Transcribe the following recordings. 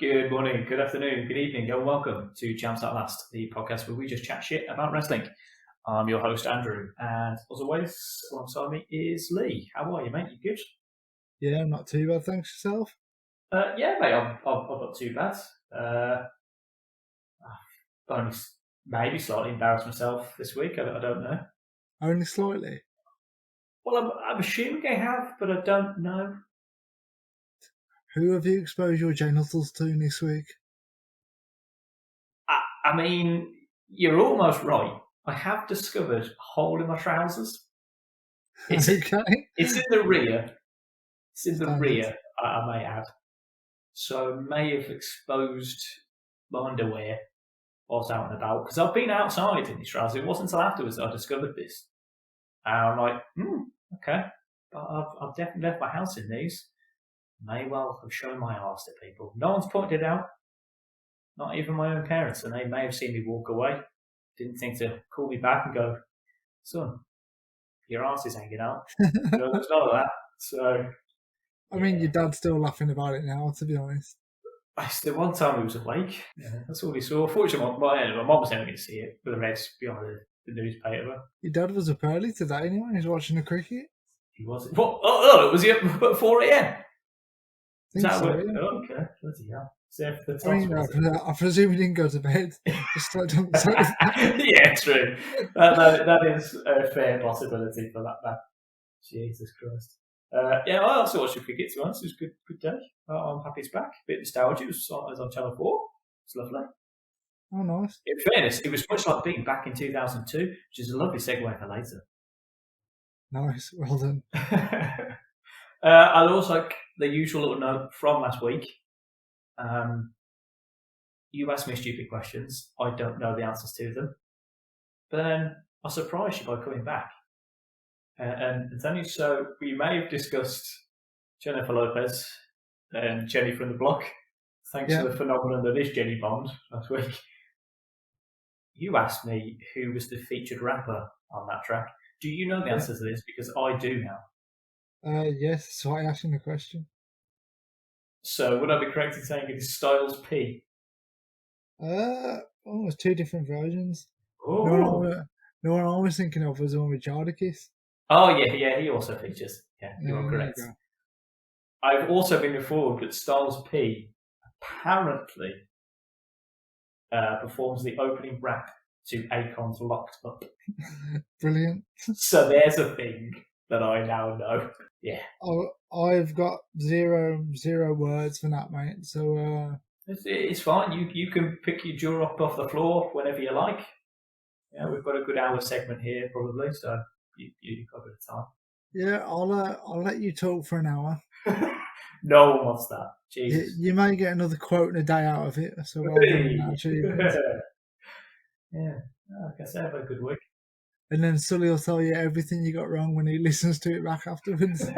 Good morning, good afternoon, good evening, and welcome to Champs at Last, the podcast where we just chat shit about wrestling. I'm your host, Andrew, and as always, alongside me is Lee. How are you, mate? You good? Yeah, not too bad, thanks yourself. Yeah, mate, I'm not too bad. I've only maybe slightly embarrassed myself this week, I don't know. Only slightly? Well, I'm assuming I have, but I don't know. Who have you exposed your genitals to this week? I mean, you're almost right. I have discovered a hole in my trousers. Okay. It's in the rear. It's in the Standard. rear, I may add. So I may have exposed my underwear whilst out and about. Because I've been outside in these trousers. It wasn't until afterwards that I discovered this. And I'm like, okay. But I've definitely left my house in these. May well have shown my arse to people. No one's pointed it out. Not even my own parents. And they may have seen me walk away. Didn't think to call me back and go, son, your arse is hanging out. No, there's none of that. So... I mean, your dad's still laughing about it now, to be honest. The one time he was awake. Yeah, that's all he saw. Fortunately, my mum was never going to see it, with the reds behind the newspaper. Your dad was up early today anyway, he was watching the cricket. He was. What? Oh, was he up at 4 a.m? Think so, yeah. Oh, okay, bloody hell. I presume he didn't go to bed. Just like yeah, true. That is a fair possibility for that man. Jesus Christ. I also watched the cricket, to be honest. It was a good day. I'm happy it's back. A bit nostalgic. It was on Channel 4. It's lovely. Oh, nice. In fairness, it was much like being back in 2002, which is a lovely segue for later. Nice, well done. I'll also like the usual little note from last week. You asked me stupid questions. I don't know the answers to them. But then I surprised you by coming back. And Antonio, so we may have discussed Jennifer Lopez and Jenny from the Block, thanks to the phenomenon that is Jenny Bond last week. You asked me who was the featured rapper on that track. Do you know the answer to this? Because I do now. Yes, so I asked him the question. So would I be correct in saying it is Styles P? It's two different versions. Oh. The one I was thinking of was the one with Jadakiss. Oh, yeah, he also features. Yeah, you are correct. I've also been informed that Styles P apparently performs the opening rap to Akon's Locked Up. Brilliant. So there's a thing that I now know. Yeah. I've got zero words for that, mate. So it's fine. You can pick your jaw up off the floor whenever you like. Yeah, we've got a good hour segment here probably, so you've got a bit of time. Yeah, I'll let you talk for an hour. No one wants that. Jesus. You may get another quote in a day out of it. So well done, yeah, like I said, I've had a good week. And then Sully will tell you everything you got wrong when he listens to it back afterwards. In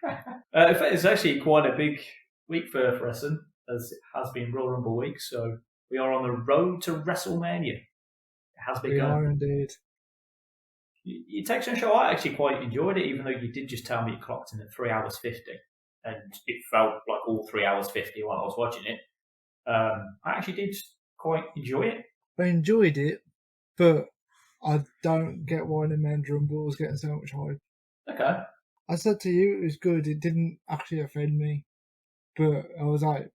fact, it's actually quite a big week for wrestling, as it has been Royal Rumble week. So we are on the road to WrestleMania. It has begun. We are indeed. Your Texan show, I actually quite enjoyed it, even though you did just tell me it clocked in at 3 hours 50. And it felt like all 3 hours 50 while I was watching it. I actually did quite enjoy it. I enjoyed it, but I don't get why the men's Rumble was getting so much hype. Okay. I said to you it was good. It didn't actually offend me. But I was like,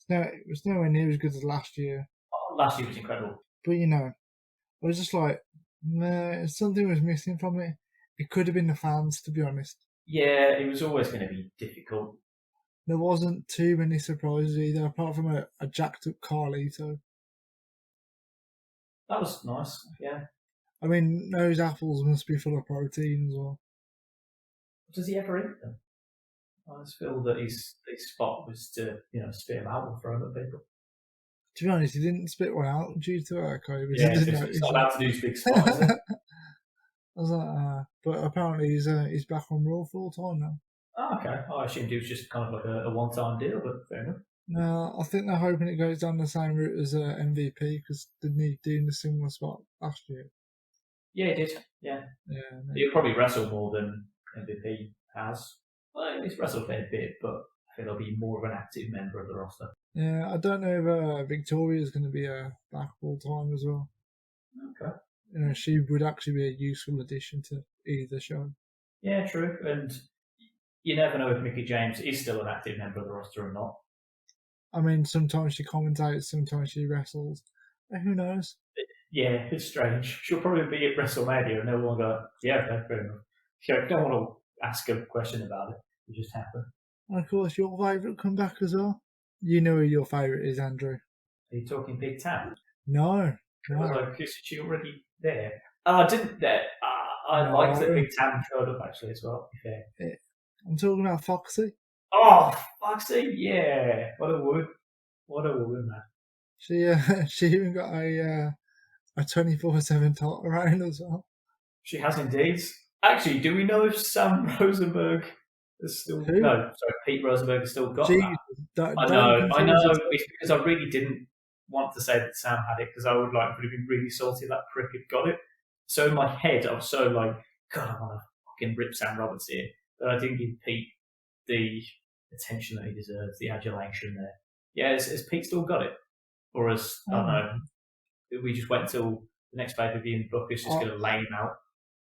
it was nowhere near as good as last year. Oh, last year was incredible. But, I was just like, nah, something was missing from it. It could have been the fans, to be honest. Yeah, it was always going to be difficult. There wasn't too many surprises either, apart from a jacked up Carlito. That was nice, yeah. I mean, those apples must be full of protein as well. Does he ever eat them? I just feel that his spot was to, spit them out and throw them at people. To be honest, he didn't spit one out due to COVID. Yeah, it's not allowed to do big spots, is it? I was like, but apparently he's back on Raw full time now. Oh, okay. I assumed it was just kind of like a one-time deal, but fair enough. No, I think they're hoping it goes down the same route as MVP because didn't he do in a similar spot last year? Yeah, he did. Yeah. He'll probably wrestle more than MVP has. Well, he's wrestled a fair bit, but I think they'll be more of an active member of the roster. Yeah, I don't know if Victoria is going to be back full time as well. Okay. She would actually be a useful addition to either show. Yeah, true. And you never know if Mickie James is still an active member of the roster or not. I mean, sometimes she commentates, sometimes she wrestles. Who knows? Yeah, it's strange. She'll probably be at WrestleMania and they'll all go, yeah, okay, fair enough. You don't want to ask a question about it. It just happened. And of course, your favourite comeback as well. You know who your favourite is, Andrew. Are you talking Big Tam? No. I was like, is she already there? I didn't. I liked that Big Tam showed up actually as well. To be fair. I'm talking about Foxy. Oh, Foxy! Yeah, what a woman, man. She even got a 24/7 talk around as well. She has indeed. Actually, do we know if Sam Rosenberg is still? Who? No, sorry, Pete Rosenberg has still got that. I know. It's because I really didn't want to say that Sam had it because I would have been really salty that prick had got it. So in my head, I was so like, God, I want to fucking rip Sam Roberts here, but I didn't give Pete the attention that he deserves, the adulation there. Yeah, has Pete still got it, or I don't know? We just wait until the next pay-per-view and Booker's just going to lay him out.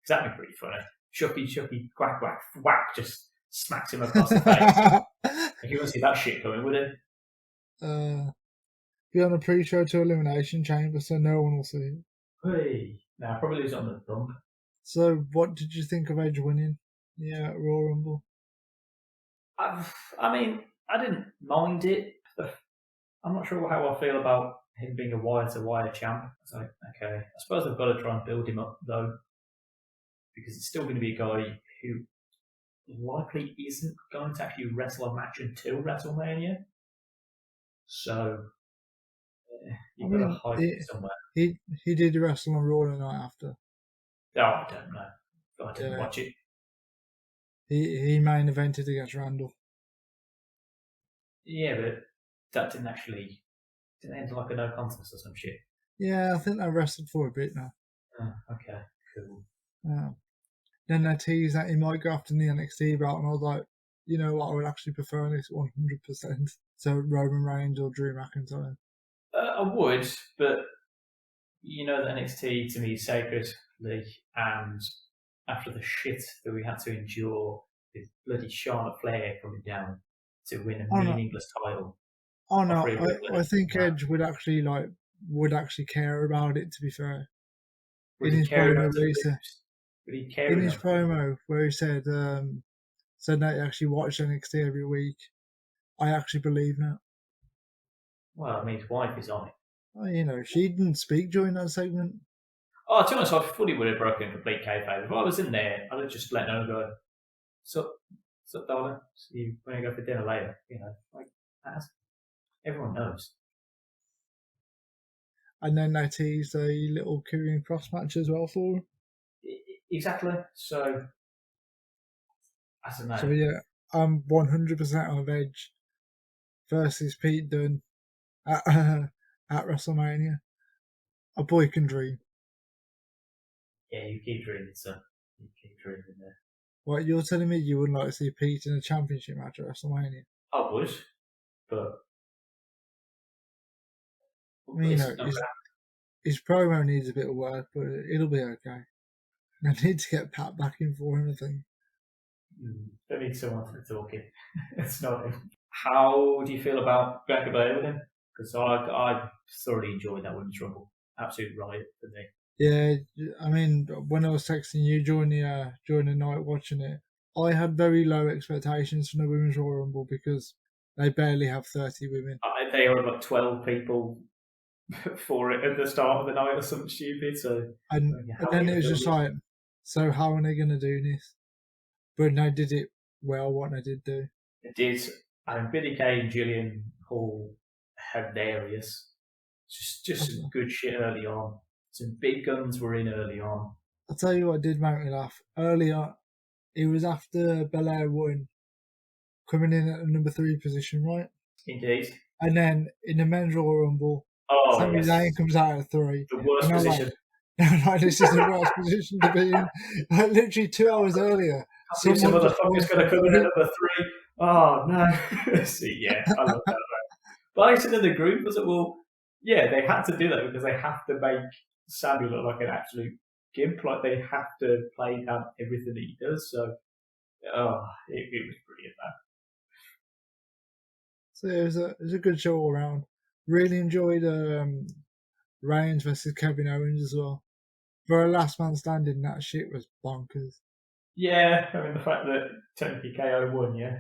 Because that'd be pretty funny. Shucky, quack, whack, just smacks him across the face. He wouldn't see that shit coming, would he? Be on a pre-show to Elimination Chamber, so no one will see it. Hey, nah, probably lose it on the bump. So, what did you think of Edge winning? Yeah, Royal Rumble. I mean, I didn't mind it. I'm not sure how I feel about him being a wire-to-wire champ. It's like, okay, I suppose I've got to try and build him up though, because it's still going to be a guy who likely isn't going to actually wrestle a match until WrestleMania. So you've got to hide it somewhere. He did wrestle on Raw the night after. Oh, I don't know. I didn't watch it. He main evented against Randall. Yeah, but that didn't end like a no contest or some shit. Yeah, I think they wrestled for a bit now. Oh, okay, cool. Then they teased that he might go after the NXT belt, and I was like, you know what, I would actually prefer this 100%. So Roman Reigns or Drew McIntyre. I would, but you know that NXT to me is sacred, and after the shit that we had to endure with bloody Charlotte Flair coming down to win a meaningless title. Oh no, I think Edge would actually care about it. To be fair, in his promo where he said that he actually watched NXT every week, I actually believe that. Well, I mean, his wife is on it. Oh, she didn't speak during that segment. Oh, to be honest, I fully would have broken complete kayfabe. If I was in there, I'd have just let her go, sup, darling? So you want to go for dinner later? Like that. Everyone knows. And then they teased a little Karrion Kross match as well for him. Exactly. So, I don't know. So yeah, I'm 100% on Edge versus Pete Dunne at WrestleMania. A boy can dream. Yeah, you keep dreaming, son. You keep dreaming there. What, you're telling me you wouldn't like to see Pete in a championship match at WrestleMania? I would, but his promo needs a bit of work, but it'll be okay. I need to get Pat back in for him, I think. They need someone for the talking. It's not him. How do you feel about Becca Bailey with him? Because I thoroughly enjoyed that Women's Rumble. Absolute riot for me. Yeah, I mean, when I was texting you during the night watching it, I had very low expectations for the Women's Royal Rumble because they barely have 30 women. They are about 12 people for it at the start of the night or something stupid. So and then it was just like, so how are they going to do this? But they did it well. What they did do, it did. And Billie Kay and Jillian Hall, hilarious. Just some good shit early on. Some big guns were in early on. I'll tell you what did make me laugh. Earlier, it was after Belair won, coming in at the number 3 position, right? Indeed. And then in the Men's Royal Rumble, Sami Zayn comes out at 3. The worst position. Like, this is the worst position to be in. Like, literally 2 hours earlier. Some motherfucker's going to come in at number 3. Oh no! See, yeah, I love that. But I said in the group was it well, yeah, they had to do that because they have to make Sammy look like an absolute gimp. Like they have to play down everything that he does. So, it was brilliant. So it was a good show all around. Really enjoyed Reigns versus Kevin Owens as well. For a last man standing, that shit was bonkers. Yeah, I mean the fact that technically KO won, yeah.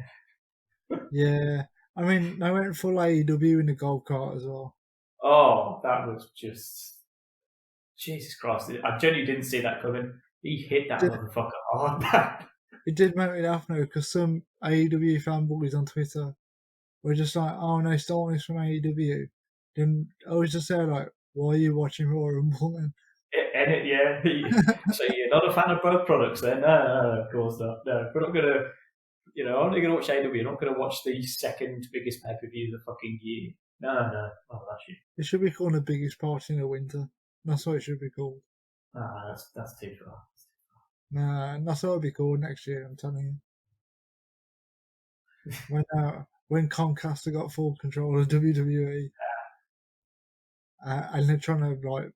Yeah, I mean they went full AEW in the golf cart as well. Oh, that was just Jesus Christ! I genuinely didn't see that coming. He hit that It motherfucker hard. did make me laugh though, because some AEW fanboys on Twitter were just like, "Oh no, starting this from AEW." Then I was just there like, "Why are you watching Royal Rumble?" Then Yeah. So you're not a fan of both products, then? No, of course not. No, we're not gonna. I'm only gonna watch AW. You're not gonna watch the second biggest pay per view of the fucking year. No. Oh, that shit. it should be called the biggest party in the winter. That's what it should be called. That's too far. Nah, that's what it'll be called next year. I'm telling you. When Comcast have got full control of WWE, and they're trying to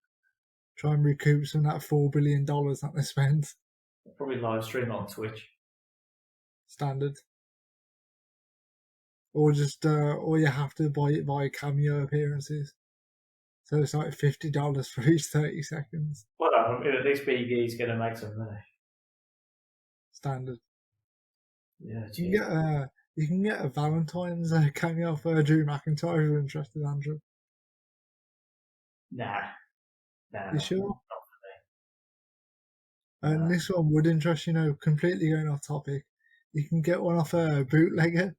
try and recoup some of that $4 billion that they spent. Probably live stream on Twitch. Standard. Or just or you have to buy it by cameo appearances. So it's like $50 for each 30 seconds. Well, I mean, at least BG's gonna make some money. Standard. Yeah, You can get a Valentine's cameo for Drew McIntyre if you're interested, Andrew. Nah. You sure? Not And this one would interest you, completely going off topic. You can get one off a bootlegger.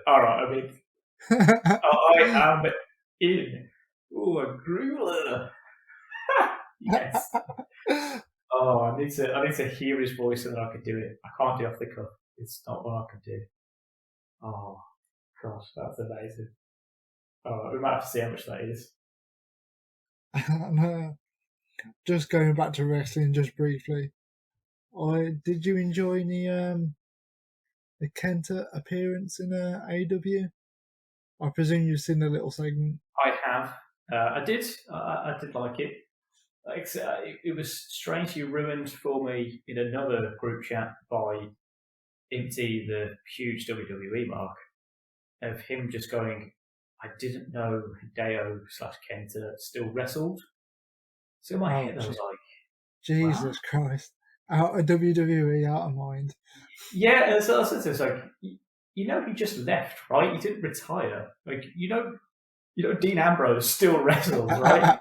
All right, I mean, I am in. Ooh, a grueler. Yes. Oh, I need to hear his voice and then I can do it. I can't do it off the cuff. It's not what I can do. Oh, gosh, that's amazing. Oh, we might have to see how much that is. Just going back to wrestling, just briefly. Did you enjoy the Kenta appearance in AEW? I presume you've seen the little segment. I have. I did. I did like it. It was strangely ruined for me in another group chat by Empty, the huge WWE mark, of him just going, I didn't know Hideo / Kenta still wrestled. So in my head, I was like, Jesus Christ. Out of WWE, out of mind. Yeah, so it's like, he just left, right? He didn't retire. Like, Dean Ambrose still wrestles, right?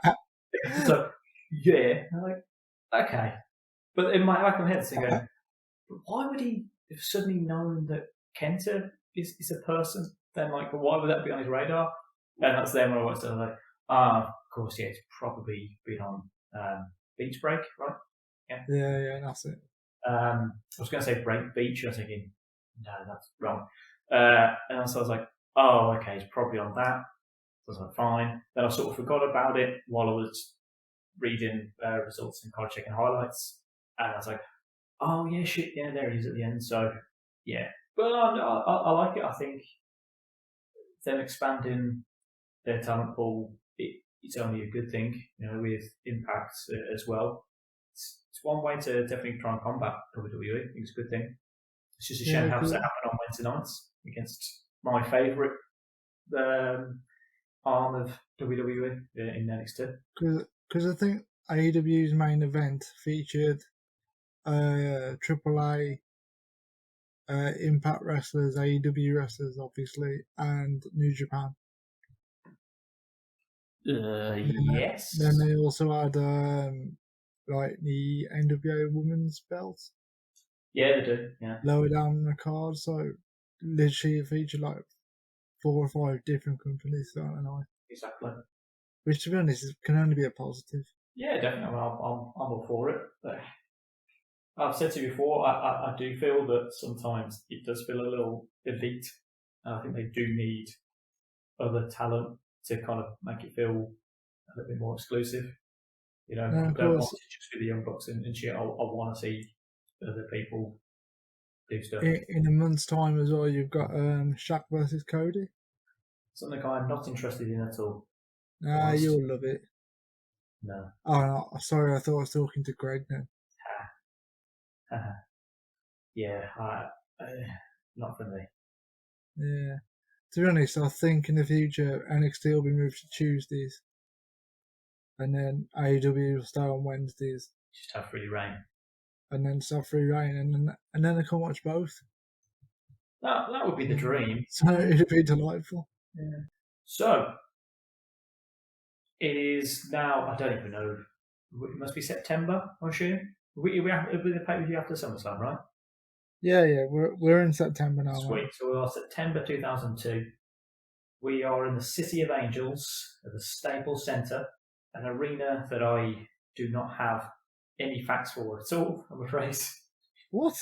So, yeah. I'm like, okay. But in my back of my head, thinking, why would he have suddenly known that Kenta is a person? Then, why would that be on his radar? And that's then when I watched it. I was like, of course, yeah, it's probably been on Beach Break, right? Yeah, that's it. I was going to say Break Beach. I was thinking, no, that's wrong. And so I was like, oh, okay, it's probably on that. So I was like, fine. Then I sort of forgot about it while I was reading results and kind of checking highlights. And I was like, oh, yeah, shit, yeah, there it is at the end. So, yeah. But I like it. I think them expanding their talent pool, it's only a good thing, with Impact as well. It's one way to definitely try and combat WWE. I think it's a good thing. It's just a shame how it happened on Wednesday nights against my favourite arm of WWE in NXT. Because I think AEW's main event featured AAA Impact wrestlers, AEW wrestlers, obviously, and New Japan. Yes. Then they also had the NWA Women's belt. Yeah, they do. Yeah. Lower down in the card, so literally it featured 4 or 5 different companies throughout the night. Exactly. Which, to be honest, can only be a positive. Yeah, definitely. I'm all for it. But I've said to you before, I do feel that sometimes it does feel a little elite. And I think they do need other talent to kind of make it feel a little bit more exclusive. I don't want it to just be the Young Bucks and shit. I want to see other people do stuff. In a month's time as well, you've got Shaq versus Cody. Something I'm not interested in at all. Ah, Honest. you'll love it. No. Oh, no, sorry, I thought I was talking to Greg now. Yeah, not for me. Yeah. To be honest, I think in the future NXT will be moved to Tuesdays, and then AEW will start on Wednesdays, Just have free reign. and then start free reign, and then I can watch both. That would be the dream. So it'd be delightful. Yeah. So it is now. I don't even know. It must be September, I assume. It'll be the pay-per-view after SummerSlam, right? Yeah. We're in September now. Sweet. Mate. So we are September 2002. We are in the City of Angels at the Staples Center, an arena that I do not have any facts for at all, I'm afraid. What?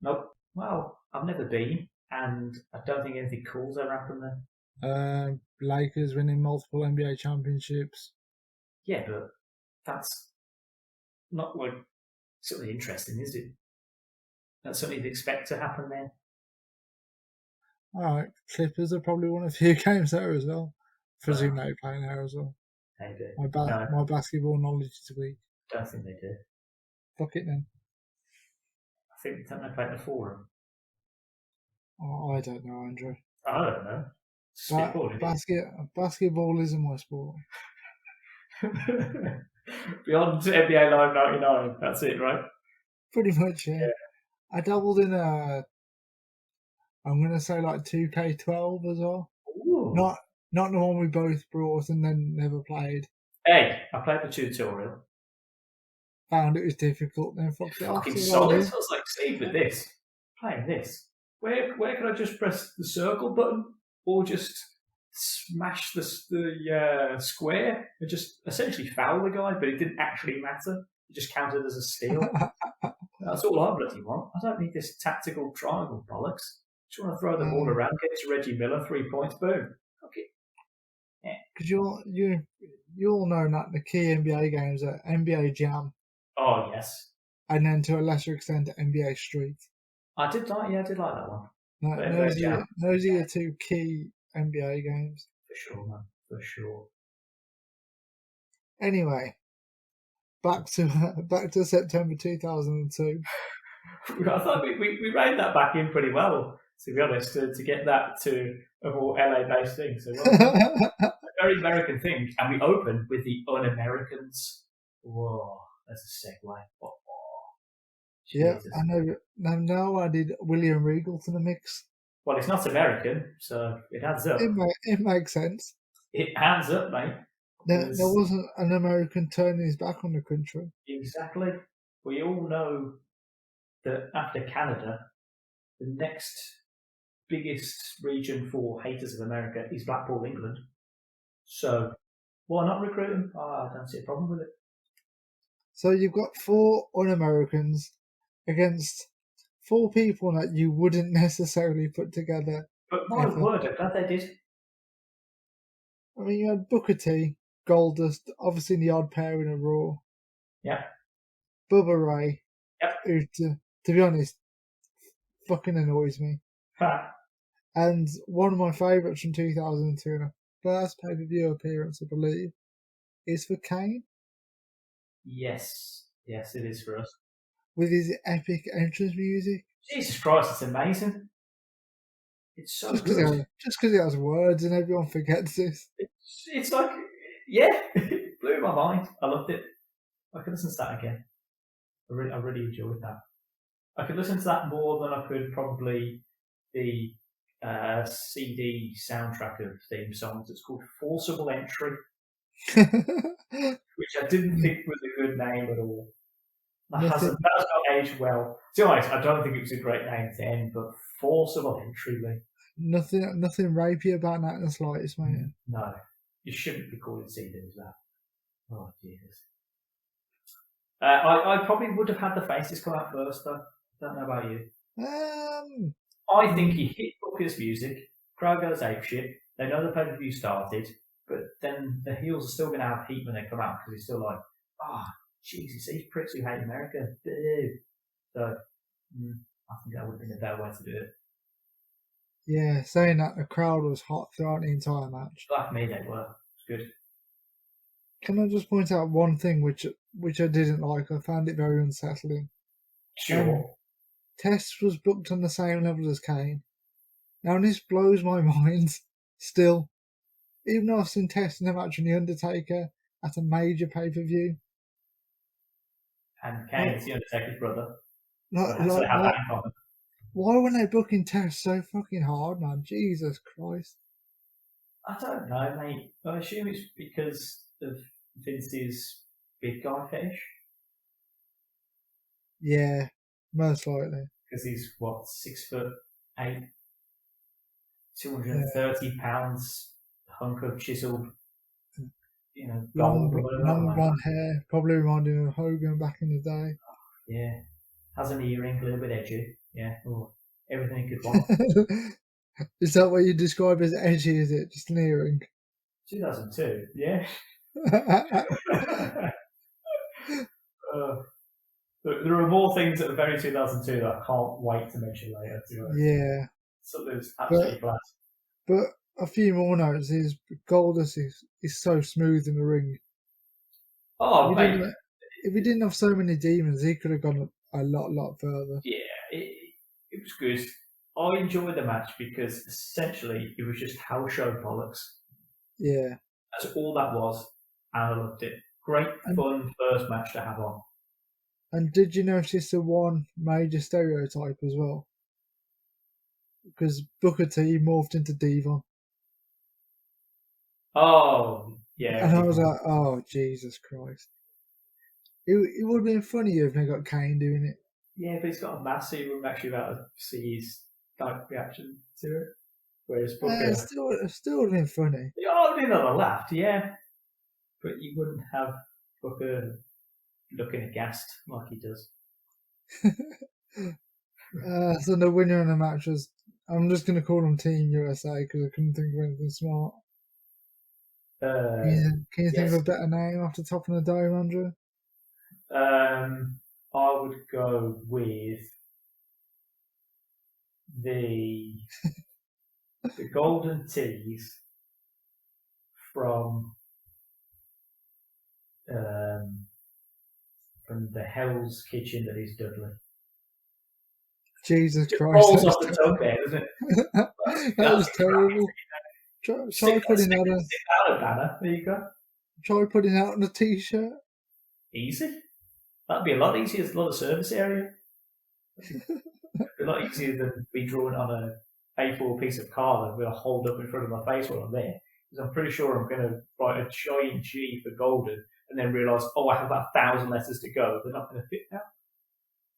Nope. Well, I've never been, and I don't think anything cool's ever happened there. Lakers winning multiple NBA championships. Yeah, but that's not like something interesting, is it? That's something you'd expect to happen there. Alright, Clippers have probably won a few games there as well. Presume they play there as well. Maybe. My basketball knowledge is weak. Don't think they do. Fuck it then. I think don't they play at the Forum? Oh, I don't know, Andrew. I don't know. Basketball isn't my sport. Beyond NBA Live 99, that's it, right? Pretty much, yeah. I dabbled in I'm gonna say like 2K12 as well. Ooh. Not the one we both brought and then never played. Hey, I played the tutorial. Found it was difficult, then fucked it off. Fucking solid. I was like, see, with this, playing this, where can I just press the circle button or just smash the square and just essentially foul the guy, but it didn't actually matter. It just counted as a steal. That's all I bloody want. I don't need this tactical triangle bollocks. Just want to throw the ball around, get to Reggie Miller, 3 points, boom. Okay. Yeah. Because you all know that the key NBA games are NBA Jam. Oh yes. And then to a lesser extent NBA Street. I did like that one. Those are your two key NBA games. For sure, man. For sure. Anyway, back to September 2002. I thought we reined that back in pretty well, to be honest, to get that to a more LA-based thing. So a very American thing, and we open with the Un-Americans. Whoa, that's a segue. Oh. Yeah, I know. Now I did William Regal to the mix. Well, it's not American, so it adds up. It makes sense. It adds up, mate. There wasn't an American turning his back on the country. Exactly. We all know that after Canada, the next biggest region for haters of America is Blackpool, England. So why not recruit him? I don't see a problem with it. So you've got 4 Un-Americans against 4 people that you wouldn't necessarily put together. But my word, I'm glad they did. I mean, you had Booker T, Goldust, obviously the odd pair in a Raw. Yeah. Bubba Ray. Yep. Who, to be honest, fucking annoys me. And one of my favourites from 2002, and a first pay-per-view appearance, I believe, is for Kane. Yes, it is for us. With his epic entrance music. Jesus Christ, it's amazing. It's so good. Just because it has words and everyone forgets this. It's like, yeah, it blew my mind. I loved it. I could listen to that again. I really enjoyed that. I could listen to that more than I could probably the CD soundtrack of theme songs. It's called Forcible Entry, which I didn't think was a good name at all. That's not aged well. To be honest, I don't think it was a great name to end, but Forcible Entry, Lee. Nothing rapey about that in the slightest, mate. No, you shouldn't be calling CDs that. Oh, Jesus. I probably would have had the faces come out first, though. Don't know about you. I think he hit Booker's music, crowd goes apeshit, they know the pay-per-view started, but then the heels are still going to have heat when they come out because he's still like, Jesus, these pricks who hate America. So, I think that would have been a better way to do it. Yeah, saying that the crowd was hot throughout the entire match. Like me, they were. It's good. Can I just point out one thing which I didn't like? I found it very unsettling. Sure. Test was booked on the same level as Kane. Now this blows my mind still. Even though I've seen Test in a match with The Undertaker at a major pay-per-view. And Like, Kane's the Undertaker's brother. So like, they like, have why, that in common. why were they booking Test so fucking hard, man? Jesus Christ. I don't know, mate. I assume it's because of Vince's big guy fetish. Yeah, most likely. Because he's, what, 6'8", Yeah. 230 pounds, hunk of chiseled, Long, gold or whatever. I'm long like, blonde hair, probably reminded me of Hogan back in the yeah. Has an earring, a little bit edgy. Yeah. Ooh, everything you could want. day. Is that what you describe as edgy, is it? Just an earring? 2002, yeah. uh, there are more things that are very 2002 that I can't wait to mention later. To be honest. Yeah. Something that's But absolutely class. but a few more notes is Goldust is so smooth in the ring. Oh, mate. If he didn't have so many demons, he could have gone a lot further. Yeah, it was good. I enjoyed the match because essentially it was just house show bollocks. Yeah. That's all that was, and I loved it. Great fun first match to have on. And did you notice the one major stereotype as well? Because Booker T morphed into Diva. Oh, yeah. And I was like, oh, Jesus Christ. It would have been funny if they got Kane doing it. Yeah, but he's got a mask, so you wouldn't actually be able to see his reaction to it. Whereas Booker, It still would have been funny. oh, did another laughed, yeah, but you wouldn't have Booker looking aghast like he does. So the winner in the match was, I'm just going to call them Team USA because I couldn't think of anything smart. Can you think of a better name off the top of the dome, Andrew? I would go with the golden teas from the Hell's Kitchen that is Dudley. Jesus Just Christ. rolls off the tongue there, doesn't it? That was terrible. Try putting out a banner. There you go. Try putting out on a t-shirt. Easy. That'd be a lot easier. There's a lot of service area. A lot easier than be drawn on a A4 piece of card that will hold up in front of my face while I'm there. Because I'm pretty sure I'm going to write a giant G for golden and then realise, oh, I have about 1,000 letters to go. They're not going to fit now.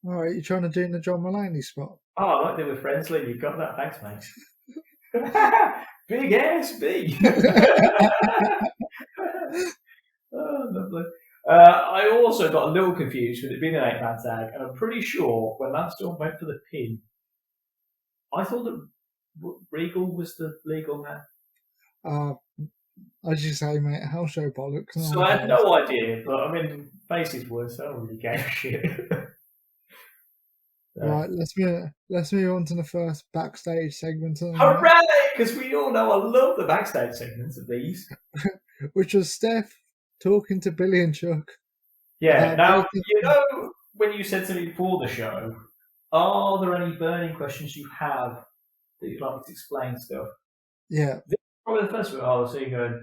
All right, you're trying to do in the John Mulaney spot. Oh, I like them with friends, Lee. You've got that. Thanks, mate. Big ass, big. Oh, lovely. I also got a little confused with it being an 8-man tag, and I'm pretty sure when Lance Storm went for the pin, I thought that Regal was the legal man. As you say, mate, house show bollocks. So I had no idea, but I mean, faces were, so I don't really gave a shit. Right, let's move on to the first backstage segment. Hooray! Because we all know I love the backstage segments of these. Which was Steph talking to Billy and Chuck. Yeah, now, you know, when you said to me before the show, are there any burning questions you have that you'd like me to explain stuff? Yeah. This is probably the first one. I was saying, going,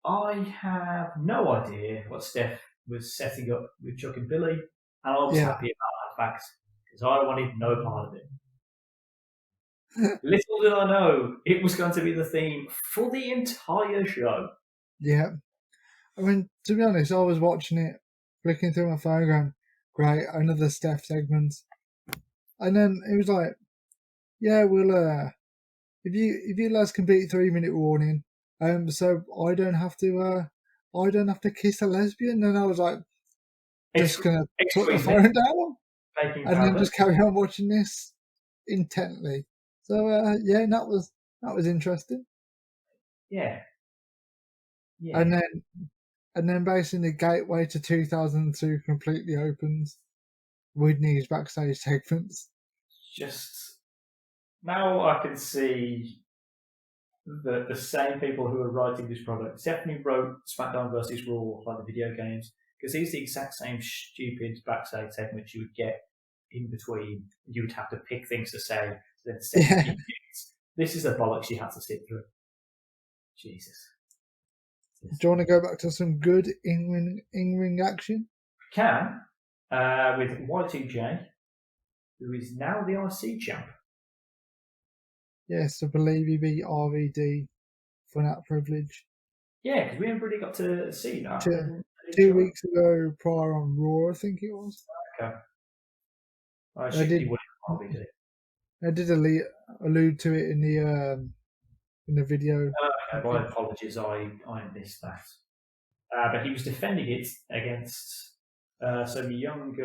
I have no idea what Steph was setting up with Chuck and Billy, and I was happy about that fact because I wanted no part of it. Little did I know it was going to be the theme for the entire show. Yeah. I mean, to be honest, I was watching it, flicking through my phone, going, great, another Steph segment. And then it was like, yeah, we'll, if you lads can beat 3-minute warning, so I don't have to kiss a lesbian. And I was like, just gonna put the phone down and then just carry on watching this intently. So yeah, that was interesting. Yeah. And then basically the gateway to 2002 completely opens. Whitney's backstage segments. Just now I can see that the same people who are writing this product definitely wrote SmackDown versus Raw, like the video games, because these are the exact same stupid backstage segments you would get in between. You would have to pick things to say, then set Yeah. minutes. This is the bollocks you have to sit through. Jesus. Do you want to go back to some good in-ring action? Can, with Y2J, who is now the IC champ. Yes, I believe he beat RVD for that privilege. Yeah, because we haven't really got to see that. I didn't 2 weeks ago, prior on Raw, I think it was. Okay. I assumed he would have RVD. I did allude to it in the video. Okay, my apologies, I missed that. But he was defending it against some young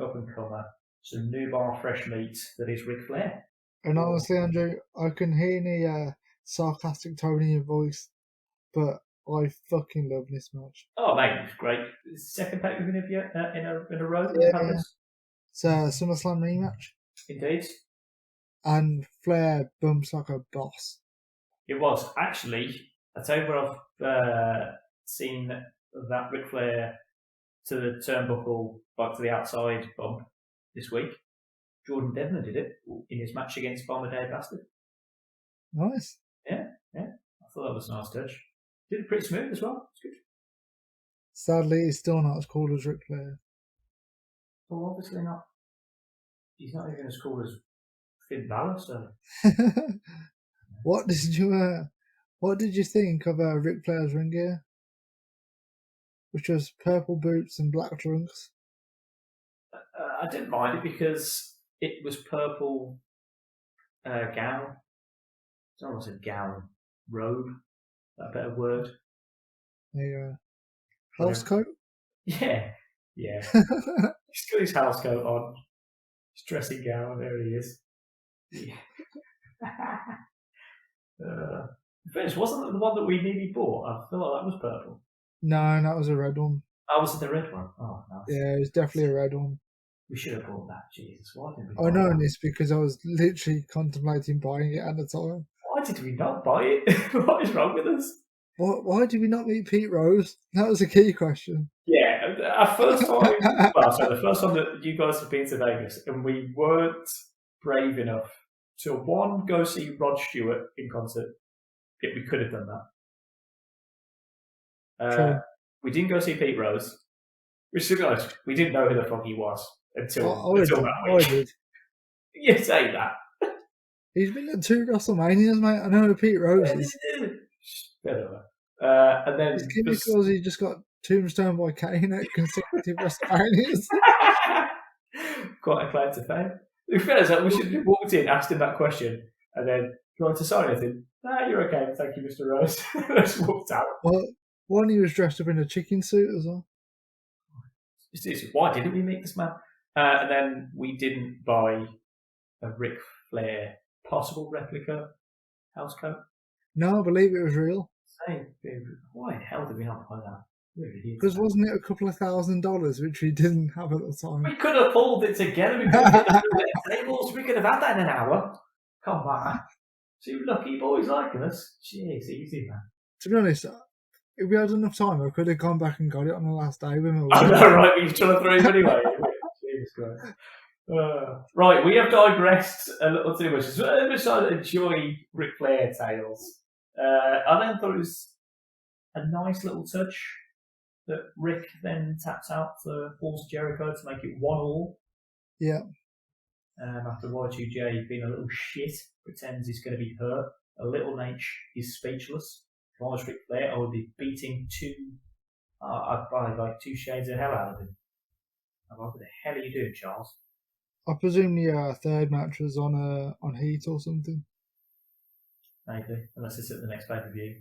up and comer, some new bar fresh meat that is Ric Flair. And honestly, Andrew, I can hear the sarcastic tone in your voice, but I fucking love this match. Oh mate, it's great. Second pay per view in a row. Yeah. It's a SummerSlam rematch. Indeed. And Flair bumps like a boss. It was actually. I tell you where I've seen that Ric Flair to the turnbuckle, back to the outside bump this week. Jordan Devlin did it in his match against Bomber Dave Bastard. Nice. Yeah. I thought that was a nice touch. Did it pretty smooth as well. It's good. Sadly, he's still not as cool as Ric Flair. Well, obviously not. He's not even as cool as Finn Balor, so. What did you think of Ric Flair's ring gear? Which was purple boots and black trunks. I didn't mind it because it was purple gown. It's almost a gown robe. Is that a better word? A house coat? Yeah. He's got his house coat on. His dressing gown, there he is. Yeah. Vince, wasn't it the one that we nearly bought? I feel like that was purple. No, that was a red one. Oh, was it the red one? Oh, nice. Yeah, it was definitely a red one. We should have bought that. Jesus, why didn't we? I know this because I was literally contemplating buying it at the time. Why did we not buy it? What is wrong with us? Why did we not meet Pete Rose? That was a key question. Yeah, our first time. The first time that you guys have been to Vegas, and we weren't brave enough to one go see Rod Stewart in concert. If we could have done that. We didn't go see Pete Rose. Which, to be honest, we didn't know who the fuck he was until that week. I did. You say that. He's been at 2 WrestleManias, mate. I know who Pete Rose is. And then his gimmick was he just got tombstone by Kane at consecutive WrestleManias. Quite a claim to fame. In fairness, we should have walked in, asked him that question, and then, do you want to sign anything? Nah, you're okay. Thank you, Mr. Rose. Just walked out. Well, one he was dressed up in a chicken suit as well. Why didn't we meet this man? And then we didn't buy a Ric Flair possible replica house coat. No, I believe it was real. Why the hell did we not buy that? Because wasn't it a couple of $1,000 which we didn't have at the time? We could have pulled it together. We could have tables. We could have had that in an hour. Come on. See, lucky boys like us. Jeez, easy, man. To be honest, if we had enough time, I could have gone back and got it on the last day with my I know, right? But you're trying to throw him anyway. Jesus Christ. Right, we have digressed a little too much. So I'm trying to enjoy Ric Flair tales. I then thought it was a nice little touch that Rick then taps out the Balls of Jericho to make it 1-1. Yeah. After Y2J being a little shit, pretends he's going to be hurt. A little H is speechless. If I was Ric Flair, I would be beating I'd buy like 2 shades of hell out of him. What the hell are you doing, Charles? I presume the third match was on Heat or something. Maybe, unless it's at the next pay-per-view.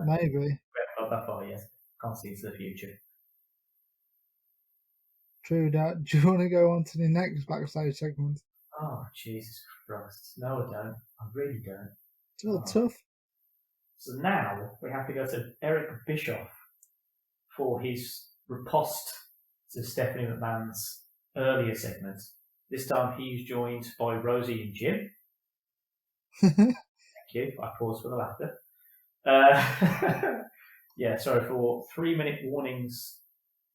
Maybe. We haven't got that far yet. Can't see into the future. True that. Do you want to go on to the next backstage segment? Oh, Jesus Christ. No, I don't. I really don't. It's a little tough. So now we have to go to Eric Bischoff for his riposte to Stephanie McMahon's earlier segment. This time he's joined by Rosie and Jim. Thank you. I paused for the laughter. Yeah, sorry for 3-minute warnings,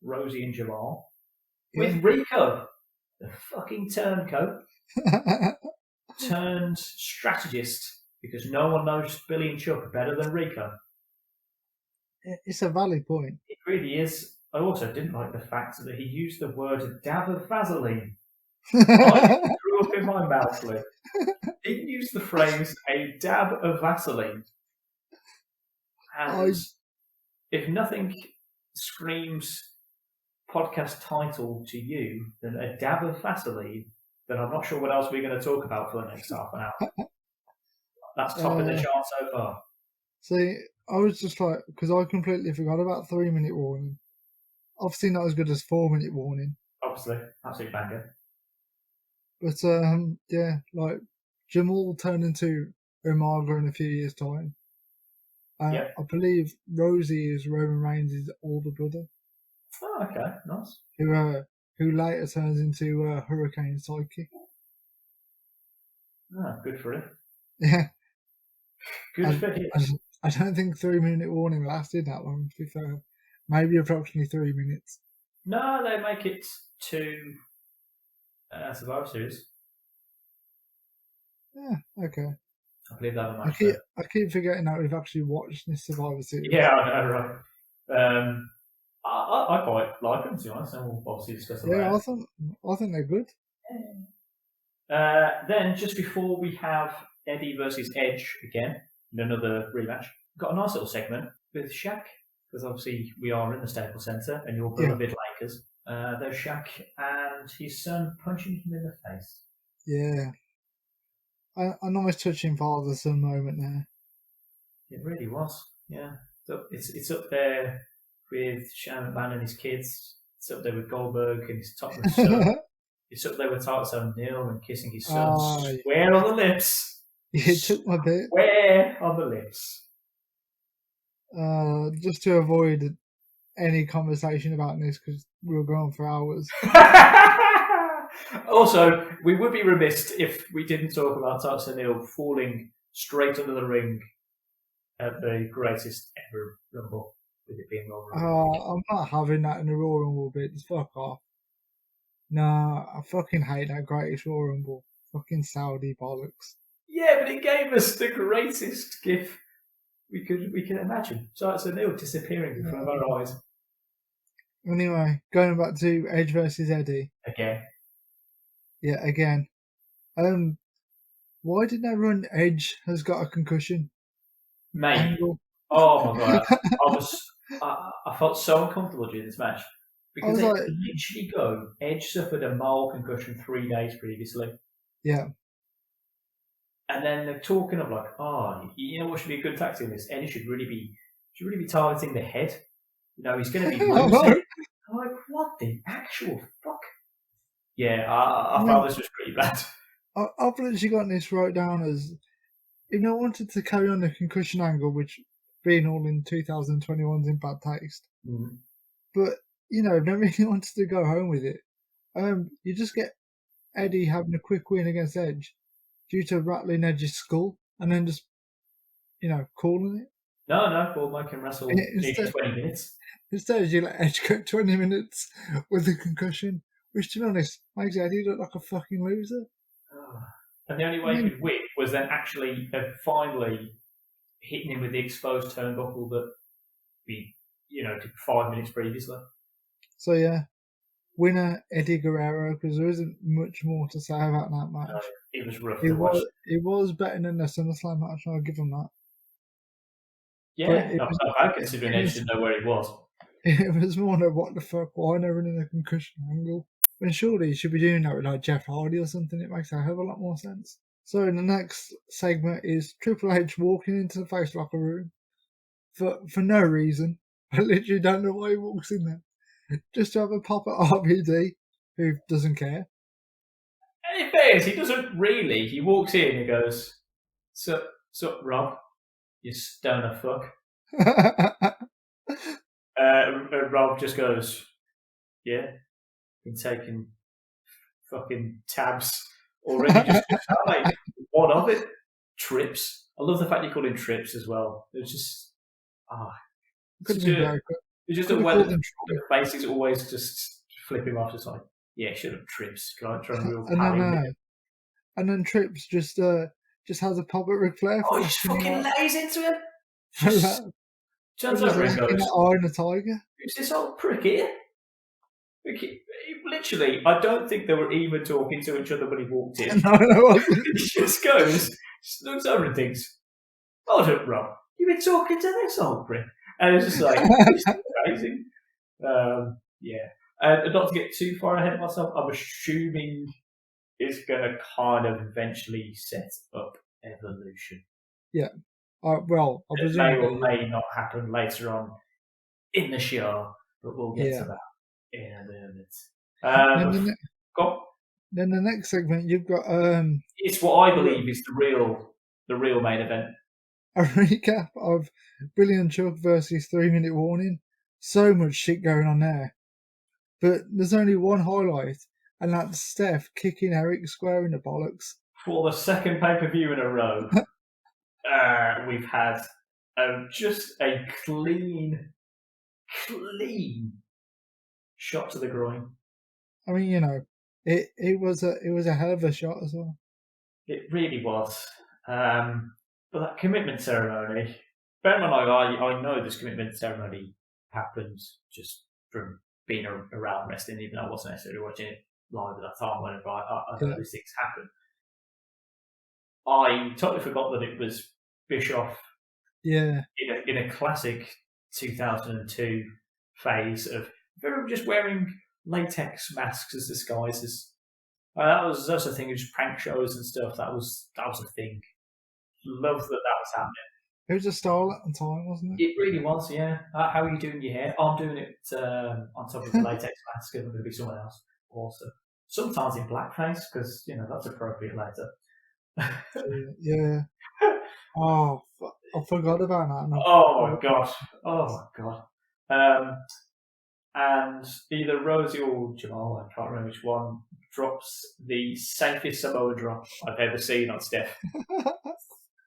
Rosie and Jamal. Yeah. With Rico, the fucking turncoat, turned strategist, because no one knows Billy and Chuck better than Rico. It's a valid point. It really is. I also didn't like the fact that he used the word dab of Vaseline. I grew up in my mouth lip. He used the phrase a dab of Vaseline. And if nothing screams podcast title to you than a dab of Vaseline, then I'm not sure what else we're going to talk about for the next half an hour. That's top of the chart so far. See, I was just like, because I completely forgot about 3-minute warning. Obviously not as good as 4-minute warning. Obviously, absolute banger. But yeah, like Jamal turned into Umaga in a few years' time. Yep. I believe Rosie is Roman Reigns' older brother. Oh, okay, nice. Who later turns into Hurricane Psyche. Oh, good for him. Yeah. Good for him. I don't think 3-minute warning lasted that long, to be fair. Maybe approximately 3 minutes. No, they make it to Survivor Series. Yeah, okay. I believe that much. I keep forgetting that we've actually watched this Survivor Series. Yeah, I know, right. I quite like them, to be honest, and we'll obviously discuss them later. I think they're good. Then, just before we have Eddie versus Edge again, in another rematch, we've got a nice little segment with Shaq, because obviously we are in the Staples Center, and you're beloved Lakers. There's Shaq and his son punching him in the face. Yeah. A nice touching father-son moment there. It really was, yeah. So it's up there with Shane McMahon and his kids. It's up there with Goldberg and his topless son. It's up there with Titus O'Neil and kissing his son. Swear on the lips. You took my bit. Swear on the lips. Just to avoid any conversation about this, because we were going for hours. Also, we would be remiss if we didn't talk about Titus O'Neil falling straight under the ring at the greatest ever Rumble, with it being over. I'm not having that in the Royal Rumble bit. Just fuck off. Nah, I fucking hate that greatest Royal Rumble. Fucking Saudi bollocks. Yeah, but it gave us the greatest gift we can imagine. Titus O'Neil disappearing in front of our eyes. Anyway, going back to Edge versus Eddie. Again. Yeah, again. Why did they run Edge has got a concussion? Mate. Angle? Oh my god. I felt so uncomfortable during this match. Because they literally go, Edge suffered a mild concussion 3 days previously. Yeah. And then they're talking of like, you know what should be a good tactic in this? Eddie should really be targeting the head. You know, he's going to be losing. I'm like, what the actual fuck? Yeah, I thought this was pretty bad. I've literally got this right down as, if I wanted to carry on the concussion angle, which being all in 2021's in bad taste, but, you know, if they really wanted to go home with it, you just get Eddie having a quick win against Edge due to rattling Edge's skull, and then just, you know, calling it. No, we'll make him wrestle 20 minutes. Instead, you let Edge go 20 minutes with the concussion, which, to be honest, makes Eddie look like a fucking loser. And the only way he could win was then actually finally hitting him with the exposed turnbuckle that we, did 5 minutes previously. So, yeah, winner Eddie Guerrero, because there isn't much more to say about that match. No, it was rough. It was better than the SummerSlam match, I'll give him that. Yeah, not bad considering Edge didn't know where he was. It was more like, what the fuck, why am I running a concussion angle? And surely you should be doing that with like Jeff Hardy or something. It makes a hell of a lot more sense. So the next segment is Triple H walking into the face locker room for no reason. I literally don't know why he walks in there. Just to have a pop at RVD, who doesn't care. And in fairness, he doesn't really. He walks in and goes, Sup, Rob? You stoner fuck. Rob just goes, yeah. been taking fucking tabs already. Just how like one of it trips. I love the fact you call him trips as well. It's just Could have been very good. it's just a Could have way called that him the face is always just flip him off. It's like, yeah, should have trips. Trying real and pal him. and then Trips just has a pop at Ric Flair for Oh, he just fucking lays into him. Just turns over and goes, Eye and a tiger. who's this old prick here? Literally, I don't think they were even talking to each other when he walked in. No, He just goes, just looks over and thinks, hold up, Rob, you've been talking to this old prick. And it's just like, it's crazy. Yeah. And not to get too far ahead of myself, I'm assuming it's going to kind of eventually set up Evolution. Yeah. Well, I It may or presume may not happen later on in the show, but we'll get to that in a minute. Then the next segment you've got it's what I believe is the real main event. A recap of Brilliant Chuck versus 3 Minute Warning. So much shit going on there. But there's only one highlight, and that's Steph kicking Eric square in the bollocks. For the second pay-per-view in a row, we've had just a clean shot to the groin. I mean, you know, it was a hell of a shot as well. It really was. But that commitment ceremony, bear in mind, I know this commitment ceremony happened just from being around wrestling, even though I wasn't necessarily watching it live at that time. Whenever I know these things happen, I totally forgot that it was Bischoff. Yeah. In a classic 2002 phase of just wearing latex masks as disguises. That was a thing of just prank shows and stuff. That was a thing. Love that was happening. It was a style at the time, wasn't it? It really was, yeah. How are you doing your hair? I'm doing it on top of the latex mask, and I'm going to be someone else also. Sometimes in blackface, because, that's appropriate later. Yeah. Oh, I forgot about that. No. Oh my god. And either Rosie or Jamal, I can't remember which one, drops the safest Samoa drop I've ever seen on Steph.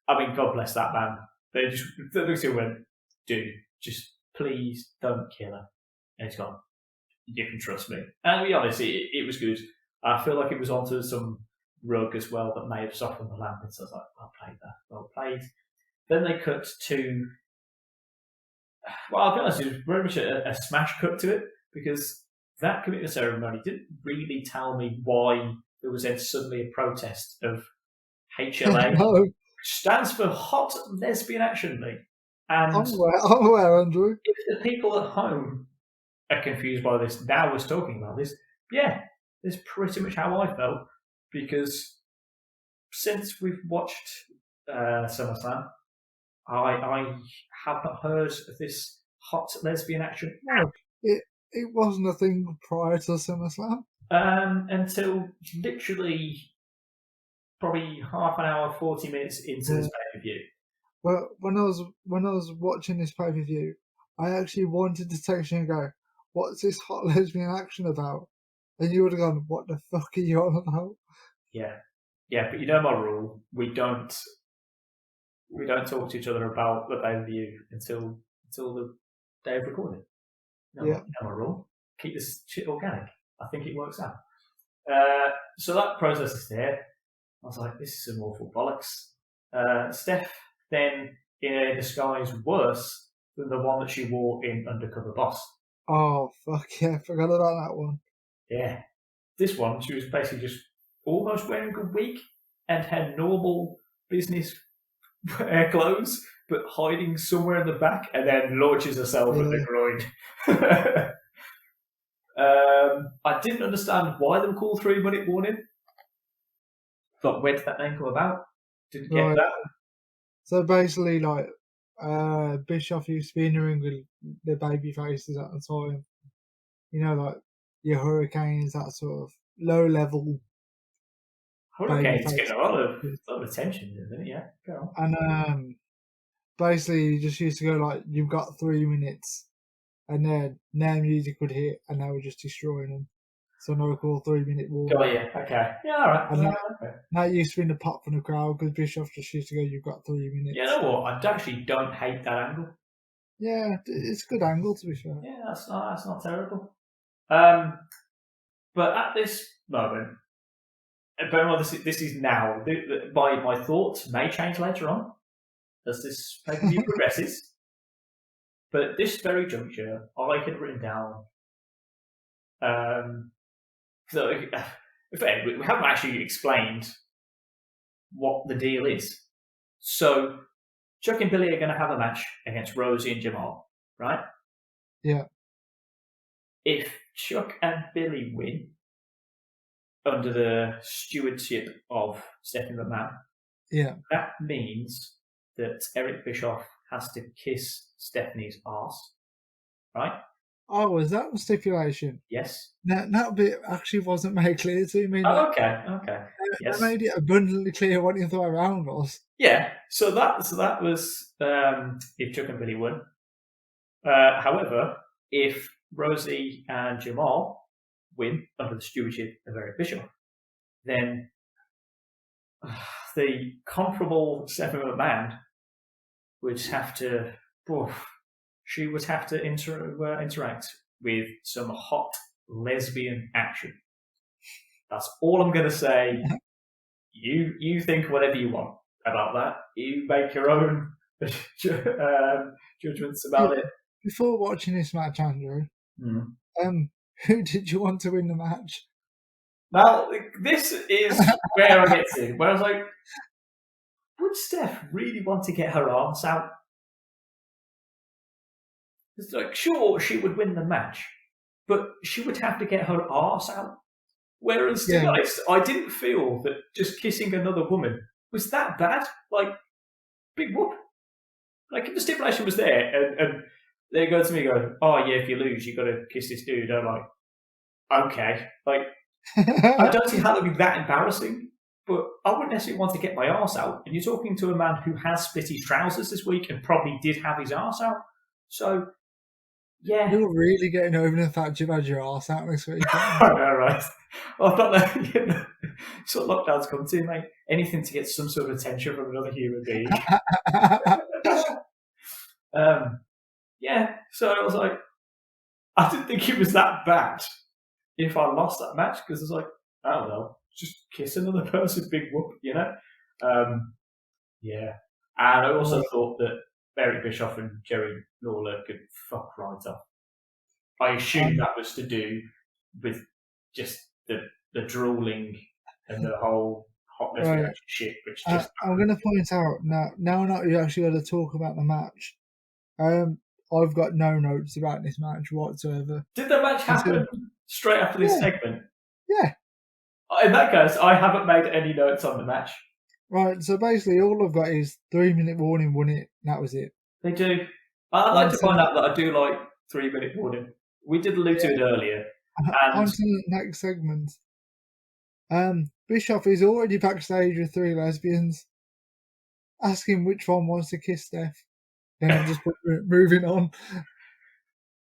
I mean, God bless that man. They went, dude, just please don't kill her. And he's gone, you can trust me. And to be honest, it was good. I feel like it was onto some rug as well that may have softened the lamp. And so I was like, well played that. Well played. Then they cut to, well, I'll be honest, it was very much a smash cut to it, because that commitment ceremony didn't really tell me why there was then suddenly a protest of HLA. No. Stands for Hot Lesbian Action League. And I'm aware, Andrew. If the people at home are confused by this, now we're talking about this, yeah, that's pretty much how I felt, because since we've watched SummerSlam, I have not heard of this hot lesbian action. No, it wasn't a thing prior to SummerSlam. Until literally probably half an hour, 40 minutes into this pay-per-view. Well, when I was watching this pay-per-view, I actually wanted to text you and go, "What's this hot lesbian action about?" And you would have gone, "What the fuck are you on about?" Yeah, but you know my rule: we don't talk to each other about the pay-per-view until the day of recording. No, yeah, my rule: keep this shit organic. I think it works out. So that process is there. I was like, this is some awful bollocks. Steph then in a disguise worse than the one that she wore in Undercover Boss. Oh, fuck yeah, forgot about that one. Yeah. This one, she was basically just almost wearing a wig and had normal business clothes, but hiding somewhere in the back, and then launches herself at the groin. I didn't understand why they were called 3 Minute Warning. But where did that name come about? Didn't get that. So basically, like, Bischoff used to be in the ring with the baby faces at the time. You know, like your Hurricanes, that sort of low level. Hurricanes get a lot of attention, isn't it? Yeah, go on. And basically, you just used to go like, "You've got 3 minutes," and then their music would hit, and they were just destroying them. So no call 3 minute Got warning. you. Okay. Yeah. All right. And Okay. that used to be in the pop from the crowd because Bischoff just used to go, "You've got 3 minutes." You know what? I actually don't hate that angle. Yeah, it's a good angle to be fair. Yeah, that's not terrible. But at this moment, bear in mind this is now. My thoughts may change later on as this pay per view progresses. But at this very juncture, I had written down. So, we haven't actually explained what the deal is. So, Chuck and Billy are going to have a match against Rosie and Jamal, right? Yeah. If Chuck and Billy win under the stewardship of Stephanie McMahon, Yeah. that means that Eric Bischoff has to kiss Stephanie's arse, right? Oh, was that the stipulation? Yes. That bit actually wasn't made clear to me. Oh, okay. Yes. That made it abundantly clear what you thought around was. Yeah. So that was if Chuck and Billy won. However, if Rosie and Jamal win under the stewardship of Eric Bischoff, then the comparable Stephanie McMahon would have to. She would have to interact with some hot lesbian action. That's all I'm going to say. You think whatever you want about that. You make your own judgments about it. Before watching this match, Andrew, who did you want to win the match? Now, this is where I get to. Where I was like, would Steph really want to get her arms out? It's like, sure, she would win the match, but she would have to get her arse out. Whereas, to be honest, I didn't feel that just kissing another woman was that bad. Like, big whoop. Like, if the stipulation was there, and they go to me going, oh, yeah, if you lose, you've got to kiss this dude. I'm like, okay. Like, I don't see how that would be that embarrassing, but I wouldn't necessarily want to get my arse out. And you're talking to a man who has split his trousers this week and probably did have his arse out. So, yeah. You're really getting over the fact you've had your arse out this week. I know, right? Well, I thought that, that's what lockdowns come to, mate. Anything to get some sort of attention from another human being. Yeah, so I was like, I didn't think it was that bad if I lost that match, because it's like, I don't know, just kiss another person, big whoop, you know? Yeah. And I also thought that Eric Bischoff and Jerry Lawler could fuck right off. I assume that was to do with just the drooling and the whole hot reaction shit, which just... I'm going to point out, now not you actually got to talk about the match. I've got no notes about this match whatsoever. Did the match happen straight after this segment? Yeah. In that case, I haven't made any notes on the match. Right, so basically all I've got is 3-minute warning, won it, and that was it. They do. I'd like to find out that I do like 3-minute warning. We did allude to it earlier. On to the next segment. Bischoff is already backstage with 3 lesbians, asking which one wants to kiss Steph. Then I'm just moving on.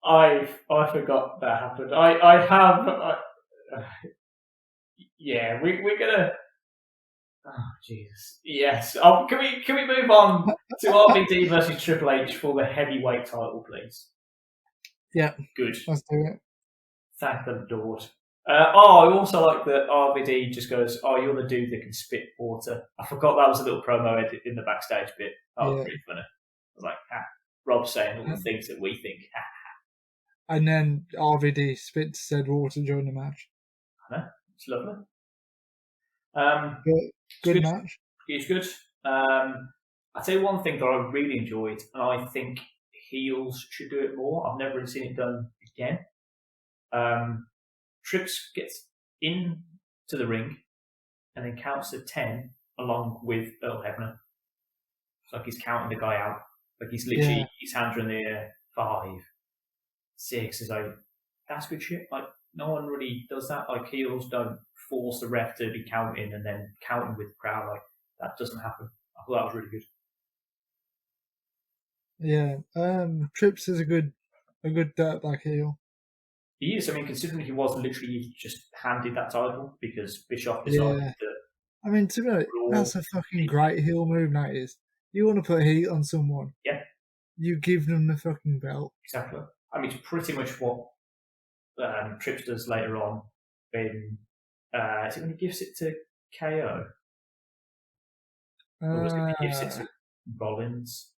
I forgot that happened. I have. Yeah, we're gonna. Oh Jesus! Yes. Can we move on to RVD versus Triple H for the heavyweight title, please? Yeah. Good. Let's do it. Thank the Lord. I also like that RVD just goes, "Oh, you're the dude that can spit water." I forgot that was a little promo edit in the backstage bit. That was pretty funny. I was like, Rob saying all the things that we think. And then RVD spits said water during the match. I know. It's lovely. Good match. It's good. I'll tell you one thing that I really enjoyed, and I think heels should do it more. I've never really seen it done again. Trips gets into the ring and then counts to 10 along with Earl Hebner. It's like he's counting the guy out. Like he's literally, his hands are in the air. 5, 6 is like, that's good shit. Like, no one really does that. Like, heels don't force the ref to be counting and then counting with the crowd. Like, that doesn't happen. I thought that was really good. Yeah. Trips is a good dirtbag heel. He is. I mean, considering he was literally just handed that title because Bischoff decided Yeah. that I mean, to be honest, Raw. that's a fucking great heel move, that is. You want to put heat on someone, Yeah, you give them the fucking belt. exactly. I mean, it's pretty much what Trips does later on. In is it when he gives it to KO, or was it when he gives it Uh, to Rollins?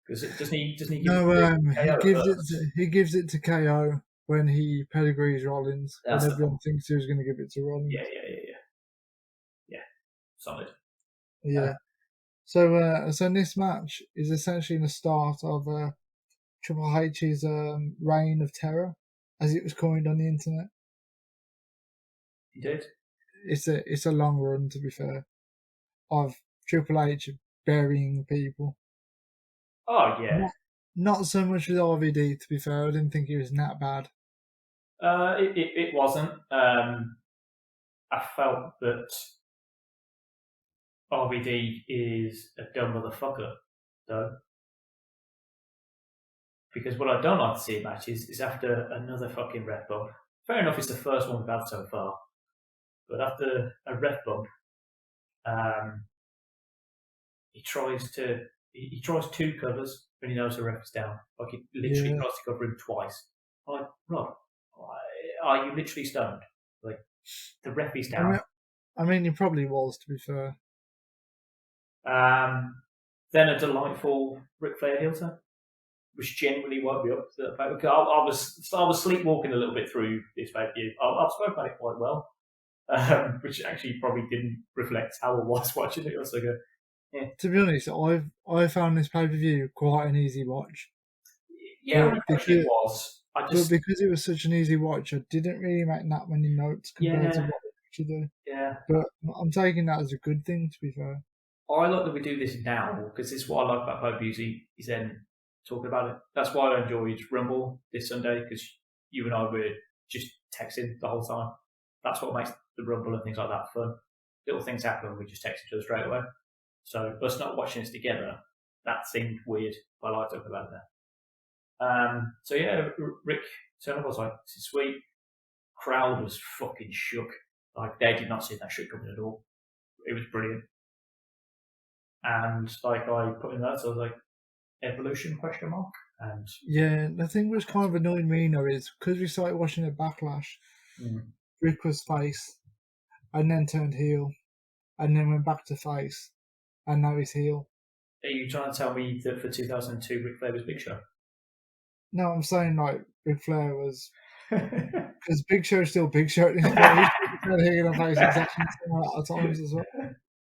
Because doesn't he give it no, to he KO gives it first? to KO when he pedigrees Rollins, when That's the one. everyone thinks he was going to give it to Yeah, Rollins. yeah, yeah, yeah, yeah. Solid. Yeah. So this match is essentially the start of Triple H's reign of terror, as it was coined on the internet. He did. It's a long run, to be fair, of Triple H burying people. Oh yeah. Not so much with RVD, to be fair. I didn't think he was that bad. It wasn't. I felt that RVD is a dumb motherfucker, though. Because what I don't like to see in matches is after another fucking ref bump. Fair enough, it's the first one we've had so far. But after a ref bump, um, he tries two covers when he knows the ref is down. Like he literally Yeah. tries to cover him twice. I'm like, Rob, are you literally stoned? Like the ref is I down. mean, he probably was, to be fair. Then a delightful Ric Flair heel turn, which genuinely woke me up. I was sleepwalking a little bit through this pay per view. I've spoken about it quite well, which actually probably didn't reflect how I was watching it. Also, go, yeah, To be honest, I found this pay per view quite an easy watch, yeah. but Unfortunately, it was. because it was such an easy watch, I didn't really make that many notes compared to Yeah, what we actually do. yeah. But I'm taking that as a good thing, to be fair. I like that we do this now because this is what I like about pay per views. Is then talking about it. That's why I enjoyed Rumble this Sunday because you and I were just texting the whole time. That's what makes the Rumble and things like that fun. Little things happen, we just text each other straight away. So us not watching this together, that seemed weird. I like talking about it there. So yeah, Rick Turner was like, "This is sweet." Crowd was fucking shook. Like they did not see that shit coming at all. It was brilliant. And like I put in notes, I was like, "Evolution?" question mark. And Yeah, the thing which kind of annoyed me now is because we started watching a Backlash, Rick was face, and then turned heel, and then went back to face, and now he's heel. are you trying to tell me that for 2002, Ric Flair was Big Show? No, I'm saying like Ric Flair was because Big Show's still Big Show at this point. He's trying to hit on face exactly the same amount of times as well.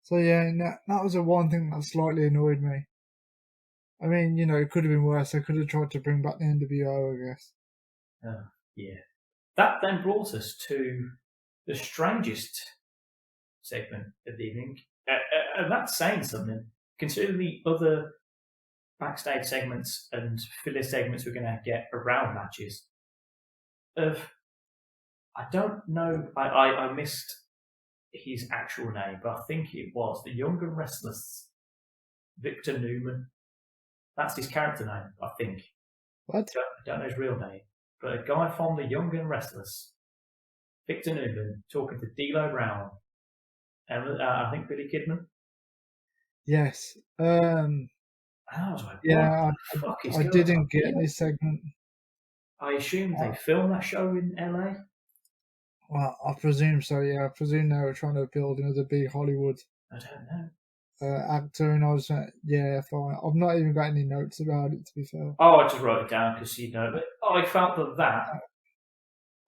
So yeah, that was the one thing that slightly annoyed me. I mean, it could have been worse. They could have tried to bring back the NWO, I guess. Yeah. That then brought us to the strangest segment of the evening. And that's saying something. Considering the other backstage segments and filler segments we're going to get around matches, I don't know, I missed his actual name, but I think it was the Young and Restless Victor Newman. That's his character name, I think. What? I don't know his real name, but a guy from the Young and Restless, Victor Newman, talking to D'Lo Brown and I think Billy Kidman. Yes. And I was like, what Yeah, the fuck is I going on didn't get here? this segment. I assume they filmed that show in LA. Well, I presume so. Yeah, I presume they were trying to build another big Hollywood I don't know. actor, and I was like, yeah, fine. I've not even got any notes about it, to be fair. Oh, I just wrote it down because but I felt that.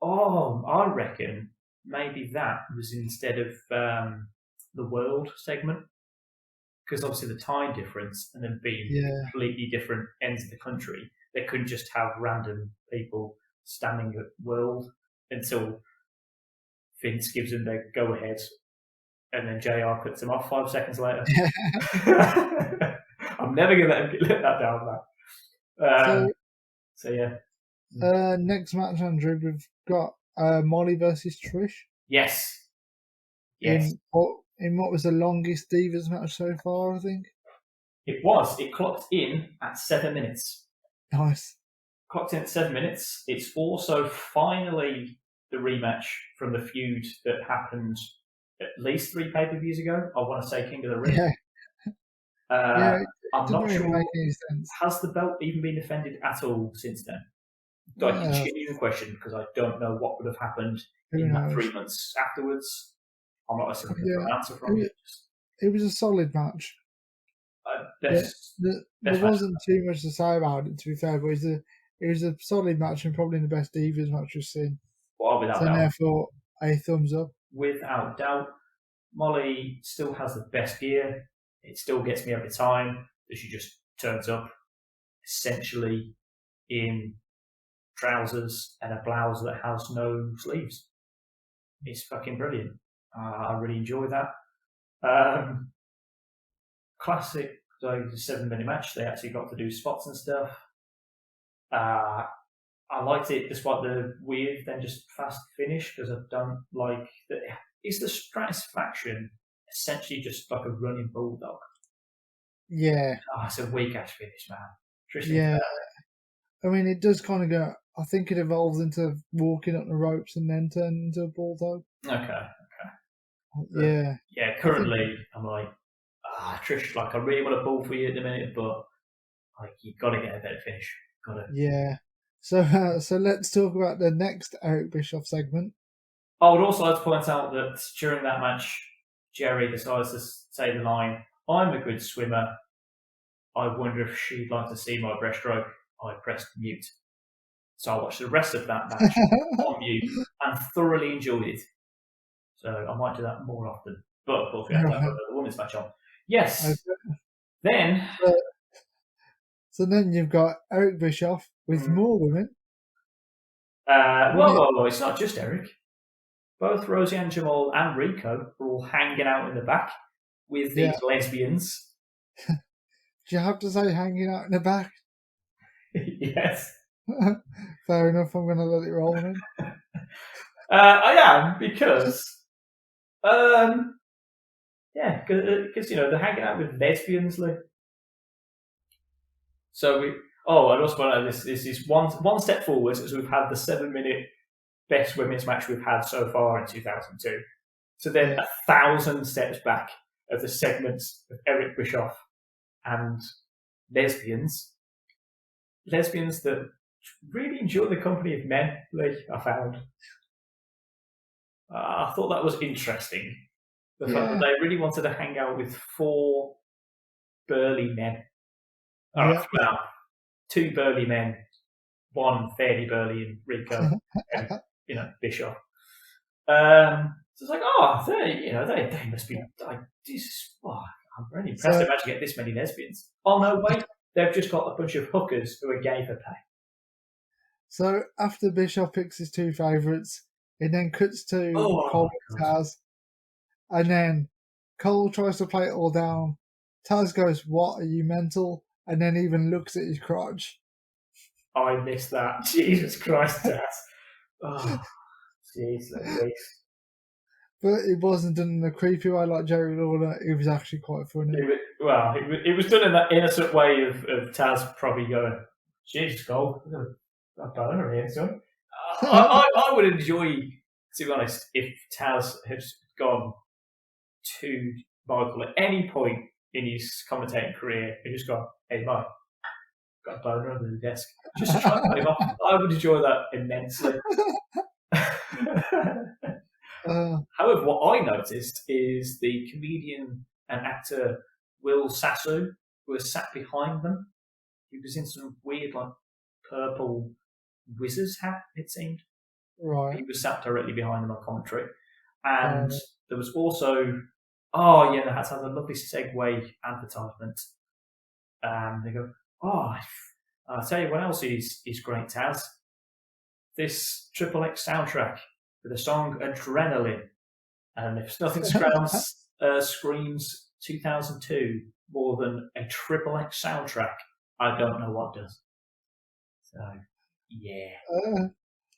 Oh, I reckon maybe that was instead of the world segment because obviously the time difference and then being Yeah, completely different ends of the country, they couldn't just have random people standing at world until Vince gives them their go ahead, and then JR cuts him off 5 seconds later. I'm never going to let that down, man. So yeah. next match, Andrew, we've got Molly versus Trish. Yes. In what was the longest Divas match so far, I think. It was. It clocked in at 7 minutes. Nice. clocked in at 7 minutes. It's also finally the rematch from the feud that happened at least 3 pay-per-views ago. I want to say King of the Ring. Yeah, yeah. It I'm didn't not really sure. make any sense. Has the belt even been defended at all since then? I continue the question because I don't know what would have happened Who in that knows? 3 months afterwards. I'm not listening for Yeah, an answer from you. it was a solid match. Best There match. wasn't too much to say about it, to be fair, but it was a solid match and probably the best Divas match we've seen. Well, without So doubt. therefore, a thumbs up. Without doubt. Molly still has the best gear. It still gets me every time that she just turns up essentially in trousers and a blouse that has no sleeves. It's fucking brilliant. I really enjoy that. Classic, so the 7-minute match. They actually got to do spots and stuff. I liked it despite the weird, then just fast finish because I don't like that. Is the Stratisfaction essentially just like a running bulldog? Yeah. It's a weak ass finish, man. Yeah. I mean, it does kind of go. I think it evolves into walking up the ropes and then turn into a bulldog. Okay. Yeah. Yeah, currently I'm like, Trish, like I really want to pull for you at the minute, but like you've got to get a better finish. Got to. Yeah. So let's talk about the next Eric Bischoff segment. I would also like to point out that during that match, Jerry decides to say the line, "I'm a good swimmer. I wonder if she'd like to see my breaststroke." I pressed mute. So I watched the rest of that match on mute and thoroughly enjoyed it. So I might do that more often. But of course, we have to have another women's match on. Yes. Okay. Then. So then you've got Eric Bischoff with more women. Whoa. It's not just Eric. Both Roseanne Jamal and Rico are all hanging out in the back with these lesbians. Do you have to say hanging out in the back? Yes. Fair enough, I'm going to let it roll then. I am, because, because, they're hanging out with lesbians, like. So I'd also point out this is one step forward as we've had the 7-minute best women's match we've had so far in 2002. So then 1,000 steps back of the segments of Eric Bischoff and lesbians that really enjoy the company of men, like I found. I thought that was interesting. The fact that they really wanted to hang out with 4 burly men. Well, 2 burly men, 1 fairly burly in Rico, and, Bischoff. So it's like, they must be like this. I'm really impressed to actually get this many lesbians. Oh no, wait, they've just got a bunch of hookers who are gay for pay. So after Bischoff picks his 2 favourites, it then cuts to Cole and Taz, and then Cole tries to play it all down. Taz goes, "What, are you mental?" and then even looks at his crotch. I missed that. Jesus Christ, Taz. Oh, jeez, But it wasn't done in a creepy way like Jerry Lawler. It was actually quite funny. It was done in that innocent way of Taz probably going, "Jesus, Cole, I've got a boner here, son." I would enjoy, to be honest, if Taz had gone to Michael at any point in his commentating career and just gone, "Hey, Mike, got a boner under the desk," just to try and put him off. I would enjoy that immensely. However, what I noticed is the comedian and actor Will Sasso, who was sat behind them. He was in some weird, like, purple wizard's hat, it seemed. Right. He was sat directly behind them on commentary. And there was also, they had to have a lovely segue advertisement. They go, I'll tell you what else is great, Taz. This Triple X soundtrack with the song Adrenaline. And if nothing screams 2002 more than a Triple X soundtrack, I don't know what does. So, yeah.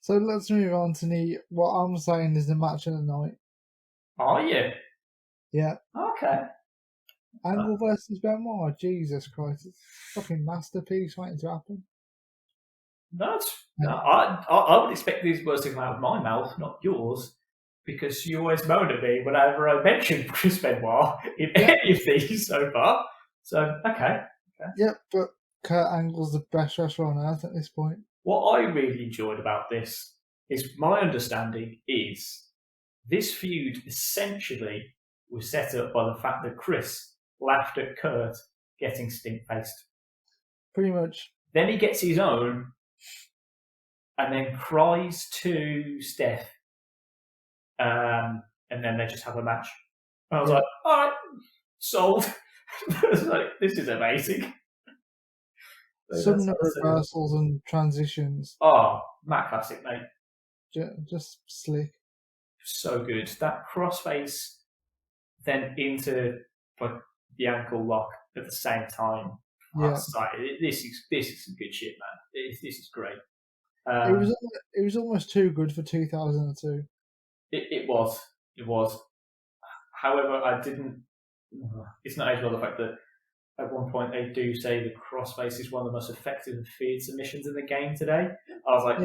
So let's move on to what I'm saying is the match of the night. Are you? Yeah. Okay. Angle versus Benoit. Jesus Christ. It's a fucking masterpiece waiting to happen. I would expect these words to come out of my mouth, not yours, because you always moan at me whenever I mention Chris Benoit in any of these so far. So, okay. Yep, but Kurt Angle's the best wrestler on earth at this point. What I really enjoyed about this is my understanding is this feud essentially was set up by the fact that Chris laughed at Kurt getting stink-faced. Pretty much. Then he gets his own and then cries to Steph. And then they just have a match. I was like, all right, sold. I was like, this is amazing. Some reversals and transitions. Oh, Matt Classic, mate. Just slick. So good. That crossface then into the ankle lock at the same time. Yeah. This is some good shit, man. This is great. It was almost too good for 2002. It was. However, I didn't. It's not as well the fact that at one point they do say the crossface is one of the most effective and feared submissions in the game today. I was like,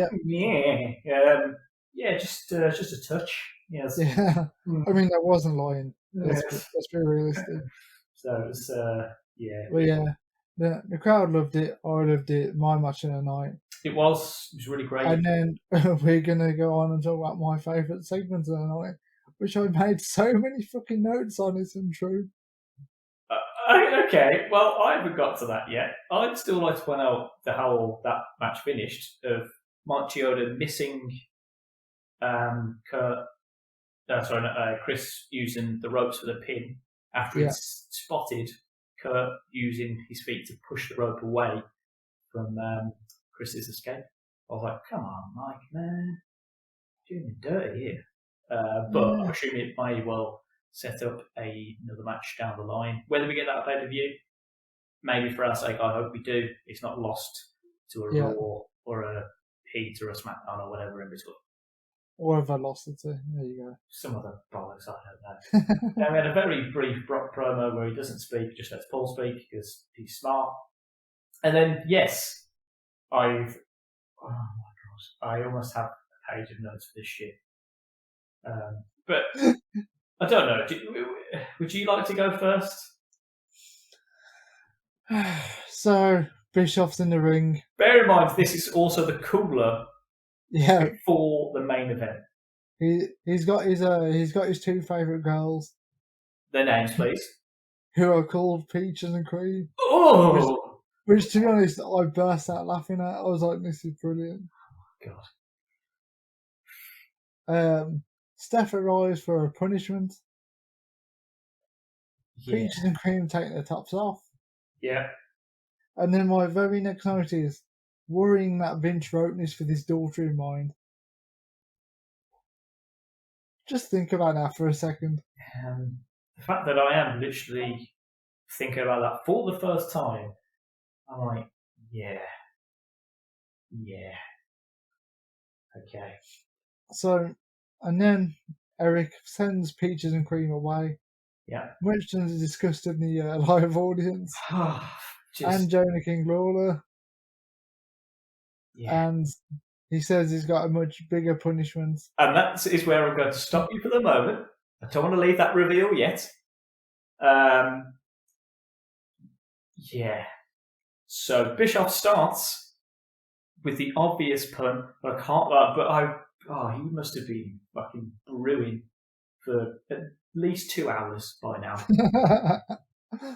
just a touch. Yes. Yeah. I mean, that wasn't lying. Let's be realistic. So it was, But yeah, the crowd loved it. I loved it. My match of the night. It was really great. And then we're going to go on and talk about my favourite segment of the night, which I made so many fucking notes on. It's untrue. Okay, well, I haven't got to that yet. I'd still like to point out that match finished of Mike Chioda missing Chris using the ropes for the pin after he spotted Kurt using his feet to push the rope away from Chris's escape. I was like, come on, Mike, man. Doing me dirty here. But I'm assuming it may well set up another match down the line. Whether we get that pay-per-view, maybe for our sake, I hope we do. It's not lost to a Raw or a Heat or a SmackDown or whatever in between. Or have I lost it to? There you go. Some other bollocks, I don't know. We had a very brief Brock promo where he doesn't speak, just lets Paul speak because he's smart. And then, yes, I almost have a page of notes for this shit. But I don't know. Would you like to go first? So, Bischoff's in the ring. Bear in mind, this is also the cooler before the main event. He's got his two favourite girls. Their names, please. Who are called Peaches and Cream. Oh! Which, to be honest, I burst out laughing at. I was like, this is brilliant. Oh, God. Steph arrives for a punishment. Yeah. Peaches and Cream take their tops off. Yeah. And then my very next note is worrying that Vince wrote this with his daughter in mind. Just think about that for a second. The fact that I am literally thinking about that for the first time, I'm like, yeah. Okay. So, and then Eric sends Peaches and Cream away. Yeah. Winston's disgusted in the live audience. And Jonah King Lawler. Yeah. And he says he's got a much bigger punishment. And that is where I'm going to stop you for the moment. I don't want to leave that reveal yet. Yeah. So Bischoff starts with the obvious pun. He must have been fucking brewing for at least 2 hours by now.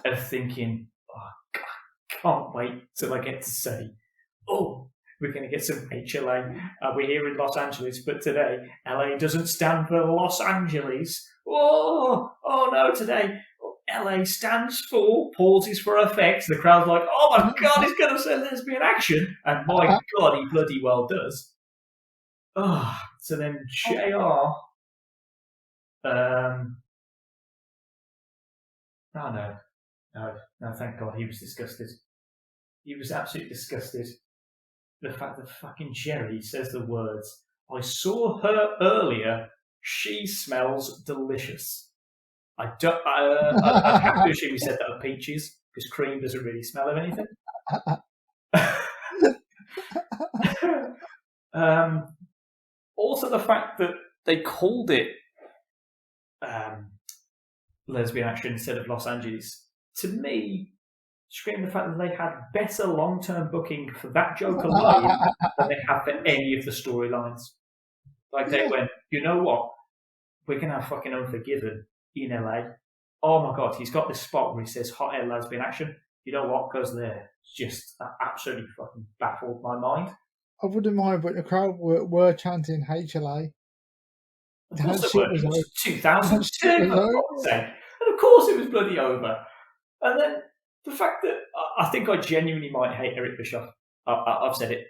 Of thinking, God, can't wait till I get to say, we're going to get some HLA. We're here in Los Angeles, but today LA doesn't stand for Los Angeles. Oh no, today LA stands for pauses for effect. The crowd's like, oh my God, he's going to say lesbian action. And my God, he bloody well does. So then JR. No, thank God, he was disgusted. He was absolutely disgusted. The fact that fucking Jerry says the words, I saw her earlier, she smells delicious. I have to assume he said that of Peaches, because Cream doesn't really smell of anything. Also, the fact that they called it lesbian action instead of Los Angeles, to me, screamed the fact that they had better long-term booking for that joke alone than they have for any of the storylines. Like, they went, you know what? We're going to have fucking Unforgiven in LA. Oh my God, he's got this spot where he says hot air lesbian action. You know what goes there? Just that absolutely fucking baffled my mind. I wouldn't mind, but the crowd were chanting HLA. Of course it was 2002, for God's sake. And of course it was bloody over. And then the fact that I think I genuinely might hate Eric Bischoff. I've said it.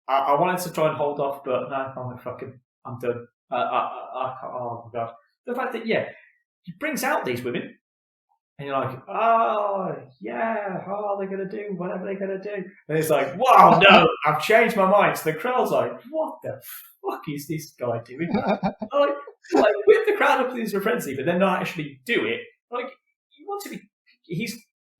I wanted to try and hold off, but no, I'm done. I can't, oh my God. The fact that, yeah, he brings out these women, and you're like, oh, yeah, oh, they're going to do whatever they're going to do. And it's like, wow, no, I've changed my mind. So the crowd's like, what the fuck is this guy doing? like whip the crowd up to his frenzy, but then not actually do it. Like, you want to be,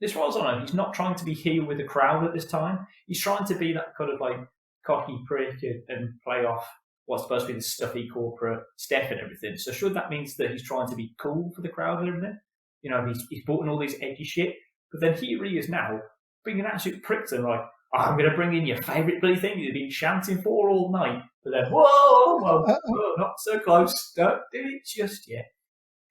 this rolls on him. He's not trying to be heel with the crowd at this time. He's trying to be that kind of like cocky prick and play off what's supposed to be the stuffy corporate Steph and everything. So sure, that means that he's trying to be cool for the crowd and everything. You know, he's bought in all this edgy shit. But then here he is now, being an absolute prick to them, like, oh, I'm going to bring in your favourite bloody thing you've been chanting for all night. But then, whoa, not so close. Don't do it just yet.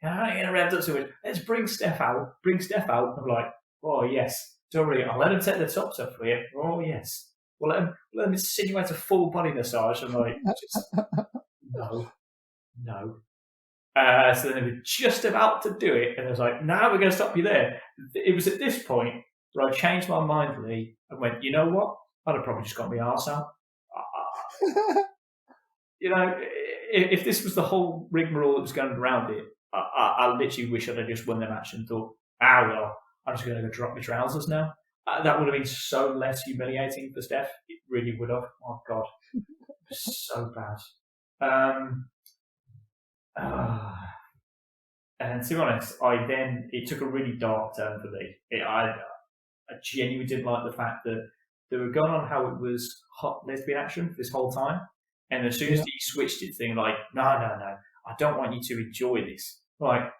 I ain't going to rev up so much. Let's bring Steph out. I'm like, oh, yes. Don't worry, I'll let him take the tops off for you. Oh, yes. We'll let him insinuate a full body massage. I'm like, just, no. So then they were just about to do it, and I was like, "Now we're going to stop you there." It was at this point where I changed my mind, Lee, and went, "You know what? I'd have probably just got my arse out." You know, if this was the whole rigmarole that was going around it, I literally wish I'd have just won the match and thought, well, I'm just going to go drop my trousers now. That would have been so less humiliating for Steph. It really would have. Oh, God. So bad. And to be honest, it took a really dark turn for me. I genuinely didn't like the fact that they were going on how it was hot lesbian action this whole time. And as soon as he switched it, thing like, no, I don't want you to enjoy this. Like,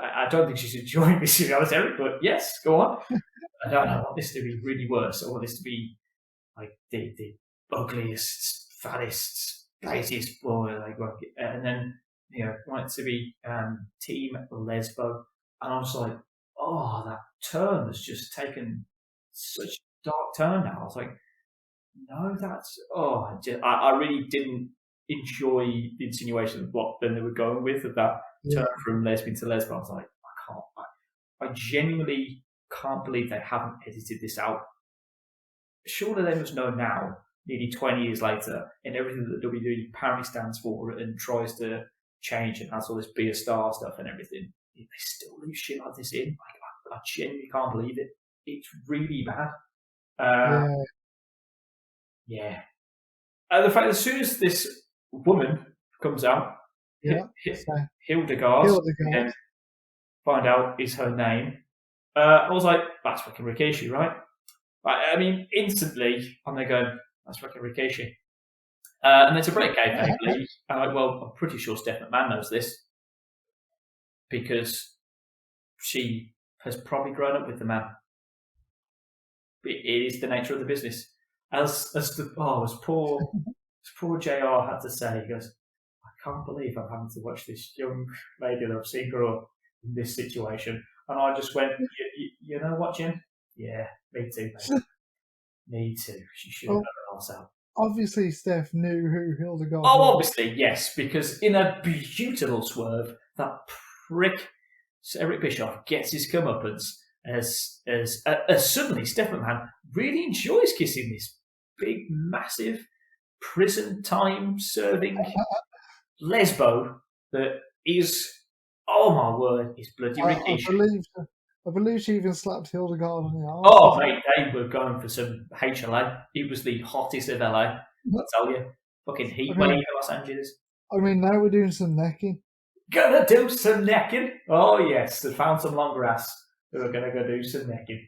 I don't think she's enjoying this, to be honest, Eric, but yes, go on. I want this to be really worse. I want this to be like the ugliest, fattest, laziest boy. And then, you know, want it to be Team Lesbo. And I was like, oh, that turn has just taken such a dark turn now. I was like, no, I really didn't enjoy the insinuation of what then they were going with of that turn from lesbian to lesbo. I was like, I genuinely can't believe they haven't edited this out. Surely they must know now, nearly 20 years later, and everything that WWE apparently stands for and tries to change and has all this be a star stuff and everything. They still leave shit like this in. I genuinely can't believe it. It's really bad. Yeah. The fact as soon as this woman comes out, Hildegard, find out is her name. I was like, that's fucking Rikishi, right? I mean, instantly, I'm there going, that's fucking Rikishi. And then to break kayfabe, I'm like, well, I'm pretty sure Steph McMahon knows this because she has probably grown up with the man. It is the nature of the business. As poor JR had to say, he goes, I can't believe I'm having to watch this young lady that I've seen grow up in this situation. And I just went, you know what, Jim? Yeah, me too, mate. Me too. She should have got her arse out. Obviously, Steph knew who Hildegard was. Oh, obviously, yes, because in a beautiful swerve, that prick Eric Bischoff gets his comeuppance as suddenly Steph McMahon really enjoys kissing this big, massive, prison time serving lesbo that is, oh my word, is bloody Rikishi. I believe she even slapped Hildegard on the arm. Oh, mate, they were going for some HLA. It was the hottest of LA, I tell you. Fucking heat wave in Los Angeles. I mean, now we're doing some necking. Gonna do some necking? Oh, yes, they found some long grass. They were gonna go do some necking.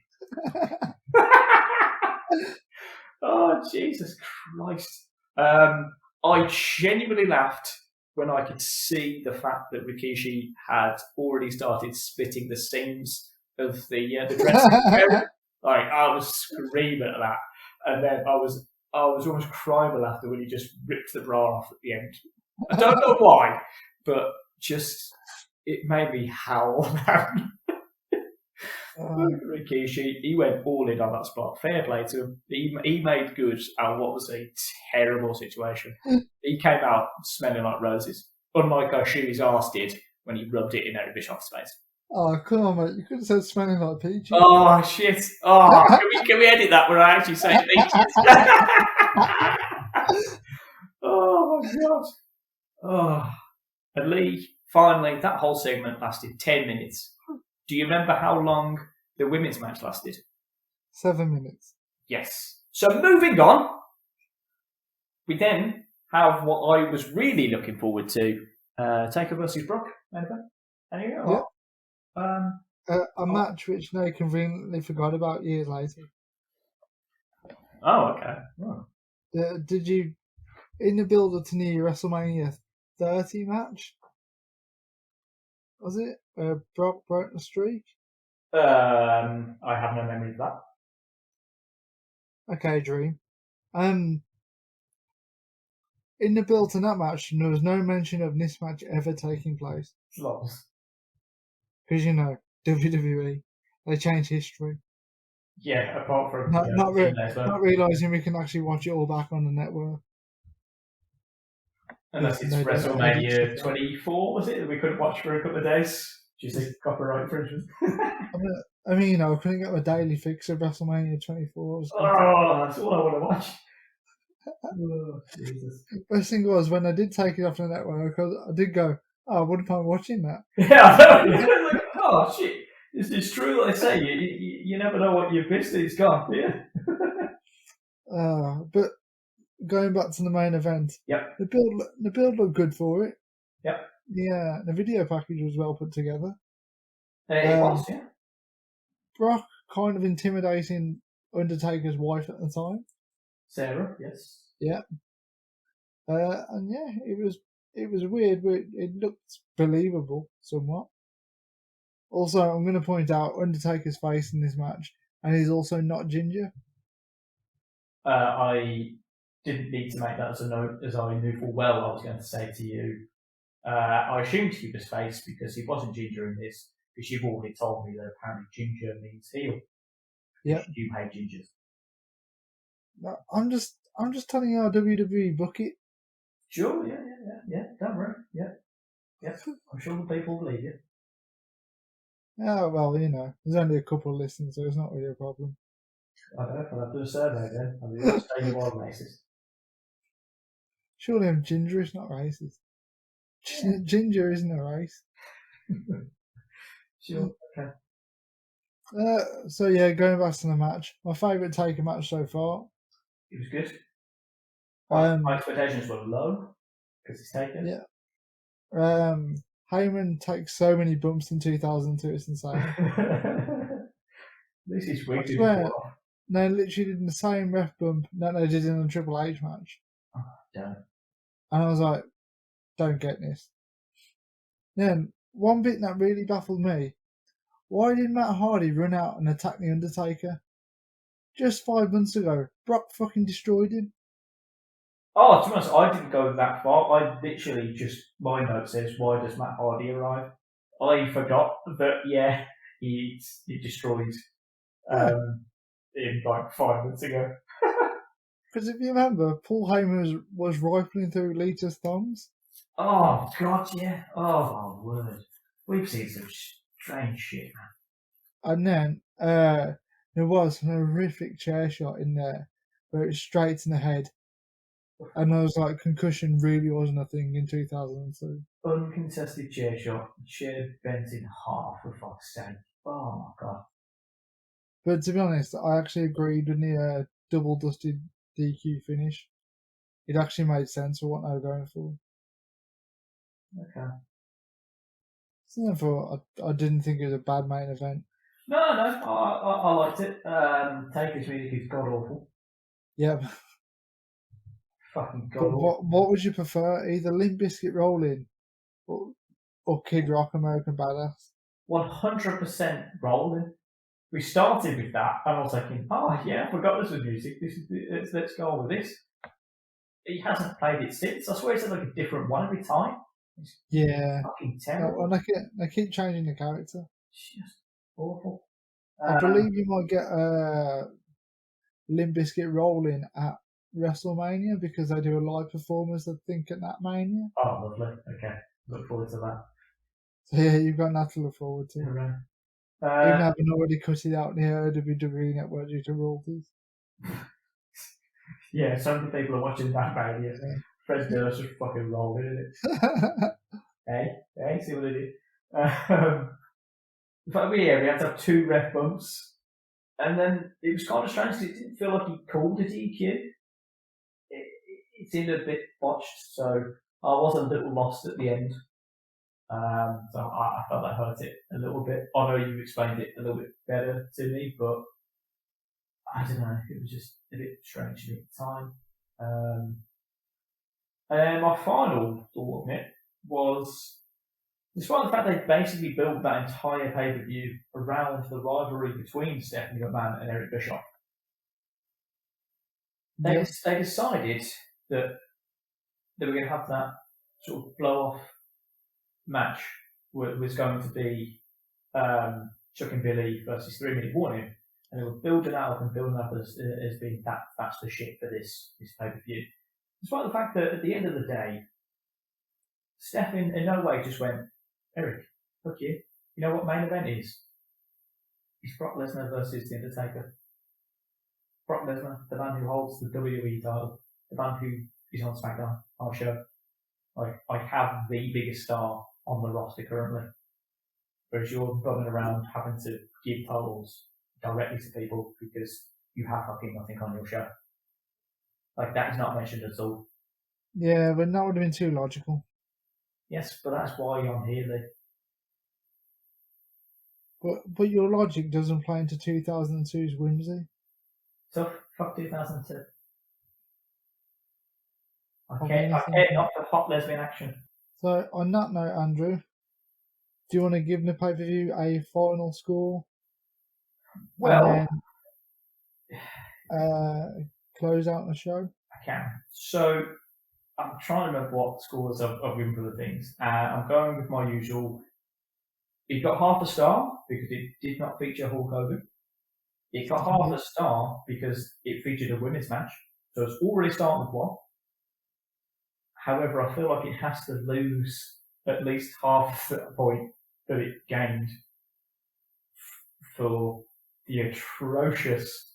Oh, Jesus Christ. I genuinely laughed when I could see the fact that Rikishi had already started spitting the seams of the dressing room. Like, I was screaming at that. And then I was almost crying with laughter when he just ripped the bra off at the end. I don't know why, but just it made me howl, man. Rikishi, he went all in on that spot. Fair play to him. He made good out of what was a terrible situation. He came out smelling like roses, unlike how Shui's arse did when he rubbed it in Eric Bischoff's face. Oh, come on, mate. You could have said smelling like peaches. Oh, shit. Oh, can we edit that where I actually say peaches? Oh, my God. Oh. And Lee, finally, that whole segment lasted 10 minutes. Do you remember how long the women's match lasted? 7 minutes. Yes. So moving on, we then have what I was really looking forward to: Taker versus Brock. Yep. A match which they conveniently forgot about years later. Oh, okay. Oh. Did you, in the build-up to the WrestleMania 30 match? Was it? Brock broke the streak? I have no memory of that. Okay, Dream. In the build to that match, there was no mention of this match ever taking place. Lots. Because, you know, WWE, they change history. Yeah, apart from Not realising we can actually watch it all back on the network. Unless it's WrestleMania 24, was it? That we couldn't watch for a couple of days. Do you think copyright infringement? I mean, you know, I couldn't get my daily fix of WrestleMania 24. Oh, that's all I want to watch. Oh, Jesus. Best thing was, when I did take it off the network, I did go, oh, I wouldn't mind watching that. Yeah, I know. Like, oh, shit. It's true what they say. You never know what you've missed. It's gone. Yeah. But going back to the main event, Yep. The build looked good for it. Yep. Yeah, the video package was well put together. It was, yeah. Brock kind of intimidating Undertaker's wife at the time. Sarah, yes. Yeah. And yeah, it was weird, but it looked believable somewhat. Also, I'm going to point out Undertaker's face in this match, and he's also not ginger. I didn't need to make that as a note, as I knew full well I was going to say to you. I assumed he was face because he wasn't ginger in this, because you've already told me that apparently ginger means heel. Yeah. You hate gingers. I'm just telling you how WWE book it. Sure, yeah. Don't worry. Yeah. I'm sure the people believe you. Yeah, well, you know, there's only a couple of listens, so it's not really a problem. I don't know if I'll have to do a survey then. I'll be honest, you are racist. Surely I'm ginger is not racist. Yeah. Ginger isn't a race. Sure, okay. So yeah, going back to the match, my favourite Taker match so far. It was good. My expectations were low because it's Taker. Yeah. Heyman takes so many bumps in 2002, it's insane. This is weird. They literally did the same ref bump that they did in the Triple H match. Oh, damn. And I was like, don't get this. Then, one bit that really baffled me, why did Matt Hardy run out and attack The Undertaker? Just 5 months ago, Brock fucking destroyed him. Oh, to be honest, I didn't go that far. I literally just, my note says, why does Matt Hardy arrive? I forgot that, yeah, he destroyed him like 5 months ago. Because if you remember, Paul Heyman was rifling through Lita's thumbs. Oh, God, yeah. Oh, my word. We've seen some strange shit, man. And then there was an horrific chair shot in there where it was straight in the head. And I was like, concussion really wasn't a thing in 2002. Uncontested chair shot, chair bent in half, for fuck's sake. Oh, my God. But to be honest, I actually agreed with the double dusted DQ finish. It actually made sense for what they were going for. Okay. So therefore, I didn't think it was a bad main event. No, I liked it. Taker's music is god awful. Yeah. Fucking god But awful. what would you prefer? Either Limp Bizkit Rolling or Kid Rock American Badass? 100% rolling. We started with that, and I was thinking, oh yeah, I forgot this was music. Let's go on with this. He hasn't played it since. I swear it's like a different one every time. It's Yeah. fucking And terrible. they keep changing the character. It's just awful. I believe you might get Limp Bizkit Rolling at WrestleMania because they do a live performance, I think, at that Mania. Oh, lovely. Okay, look forward to that. So yeah, you've got that to look forward to. Hooray. Even having already cut it out in the WWE network due to royalties. Yeah, so many people are watching that Mania. Yeah. Fred Durst just fucking rolling in it. Hey, see what they did. But yeah, we had to have 2 ref bumps. And then it was kind of strange because it didn't feel like he called a DQ. It seemed a bit botched, so I was a little lost at the end. So I felt that hurt it a little bit. I know you explained it a little bit better to me, but I don't know. It was just a bit strange to me at the time. And my final thought on it was, despite the fact they basically built that entire pay-per-view around the rivalry between Stephanie McMahon and Eric Bischoff, they decided that they were going to have that sort of blow-off match was going to be Chuck and Billy versus 3 Minute Warning, and they were building up and building up as being that's the shit for this pay-per-view. Despite the fact that at the end of the day, Steph in no way just went, Eric, fuck you. You know what main event is? It's Brock Lesnar versus The Undertaker. Brock Lesnar, the man who holds the WWE title, the man who is on SmackDown, our show. Like, I have the biggest star on the roster currently. Whereas you're running around having to give titles directly to people because you have fucking nothing on your show. Like, that is not mentioned at all. Yeah, but that would have been too logical. Yes, but that's why I'm here, Lee. But your logic doesn't play into 2002's whimsy. So, fuck 2002. I Of care anything. not for hot lesbian action. So on that note, Andrew, do you want to give the pay-per-view a final score? Well, And then close out the show? I can. So, I'm trying to remember what scores I've given for the things. I'm going with my usual. It got half a star because it did not feature Hulk Hogan. It got half a star because it featured a women's match. So it's already starting with 1. However, I feel like it has to lose at least half the point that it gained for the atrocious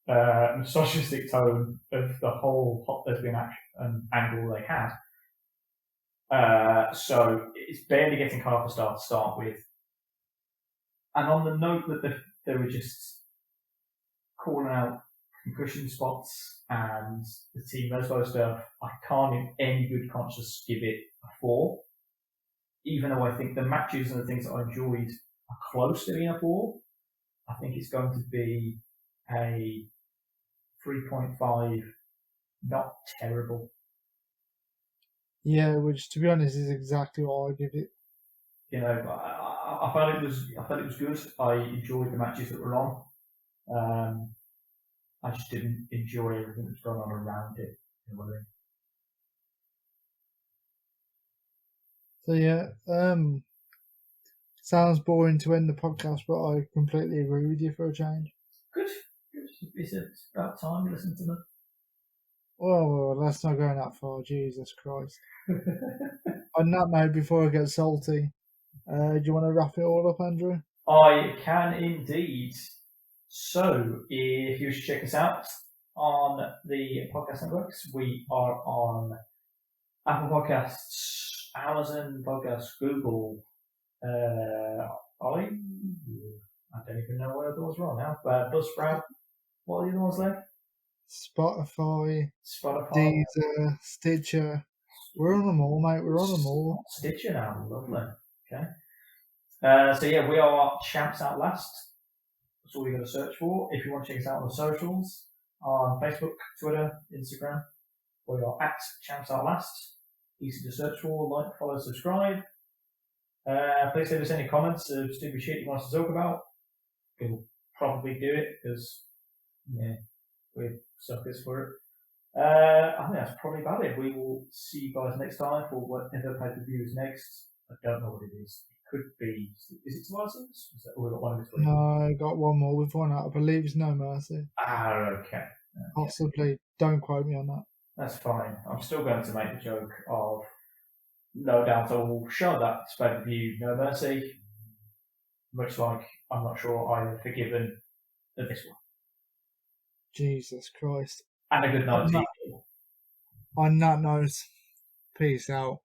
misogynistic tone of the whole hot lesbian action angle they had. So it's barely getting half a star to start with. And on the note that they were just calling out concussion spots and the Team Lesbo stuff, I can't in any good conscience give it a 4. Even though I think the matches and the things that I enjoyed are close to being a 4, I think it's going to be a 3.5, not terrible. Yeah, which to be honest is exactly what I give it. You know, I felt it was good. I enjoyed the matches that were on. I just didn't enjoy everything that's going on around it. You know what I mean? So yeah, sounds boring to end the podcast, but I completely agree with you for a change. Good. It's about time you listen to them. Well, let's not go that far. Jesus Christ. On that note, before I get salty, do you want to wrap it all up, Andrew? I can indeed. So, if you should check us out on the podcast networks, we are on Apple Podcasts, Amazon Podcasts, Google. I don't even know where those were now. Buzzsprout. What are the other ones there? Spotify, Spotify. Deezer, Stitcher. We're on them all, mate. We're on them all. Stitcher now. Lovely. Okay. So yeah, we are Champs Out Last. That's all you got to search for. If you want to check us out on the socials, on Facebook, Twitter, Instagram. We are at Champs Are Last. Easy to search for, like, follow, subscribe. Please leave us any comments of stupid shit you want us to talk about. We'll probably do it because we're suckers for it. I think that's probably about it. We will see you guys next time for whatever pay-per-view is next. I don't know what it is. It could be. Is it Twice? We've got one in between. No, I got one more. We've won out. I believe it's No Mercy. Okay. Possibly. Don't quote me on that. That's fine. I'm still going to make the joke of no doubt I will show that pay-per-view No Mercy. Much like I'm not sure I have forgiven this one. Jesus Christ. And a good night to you. On that note, peace out.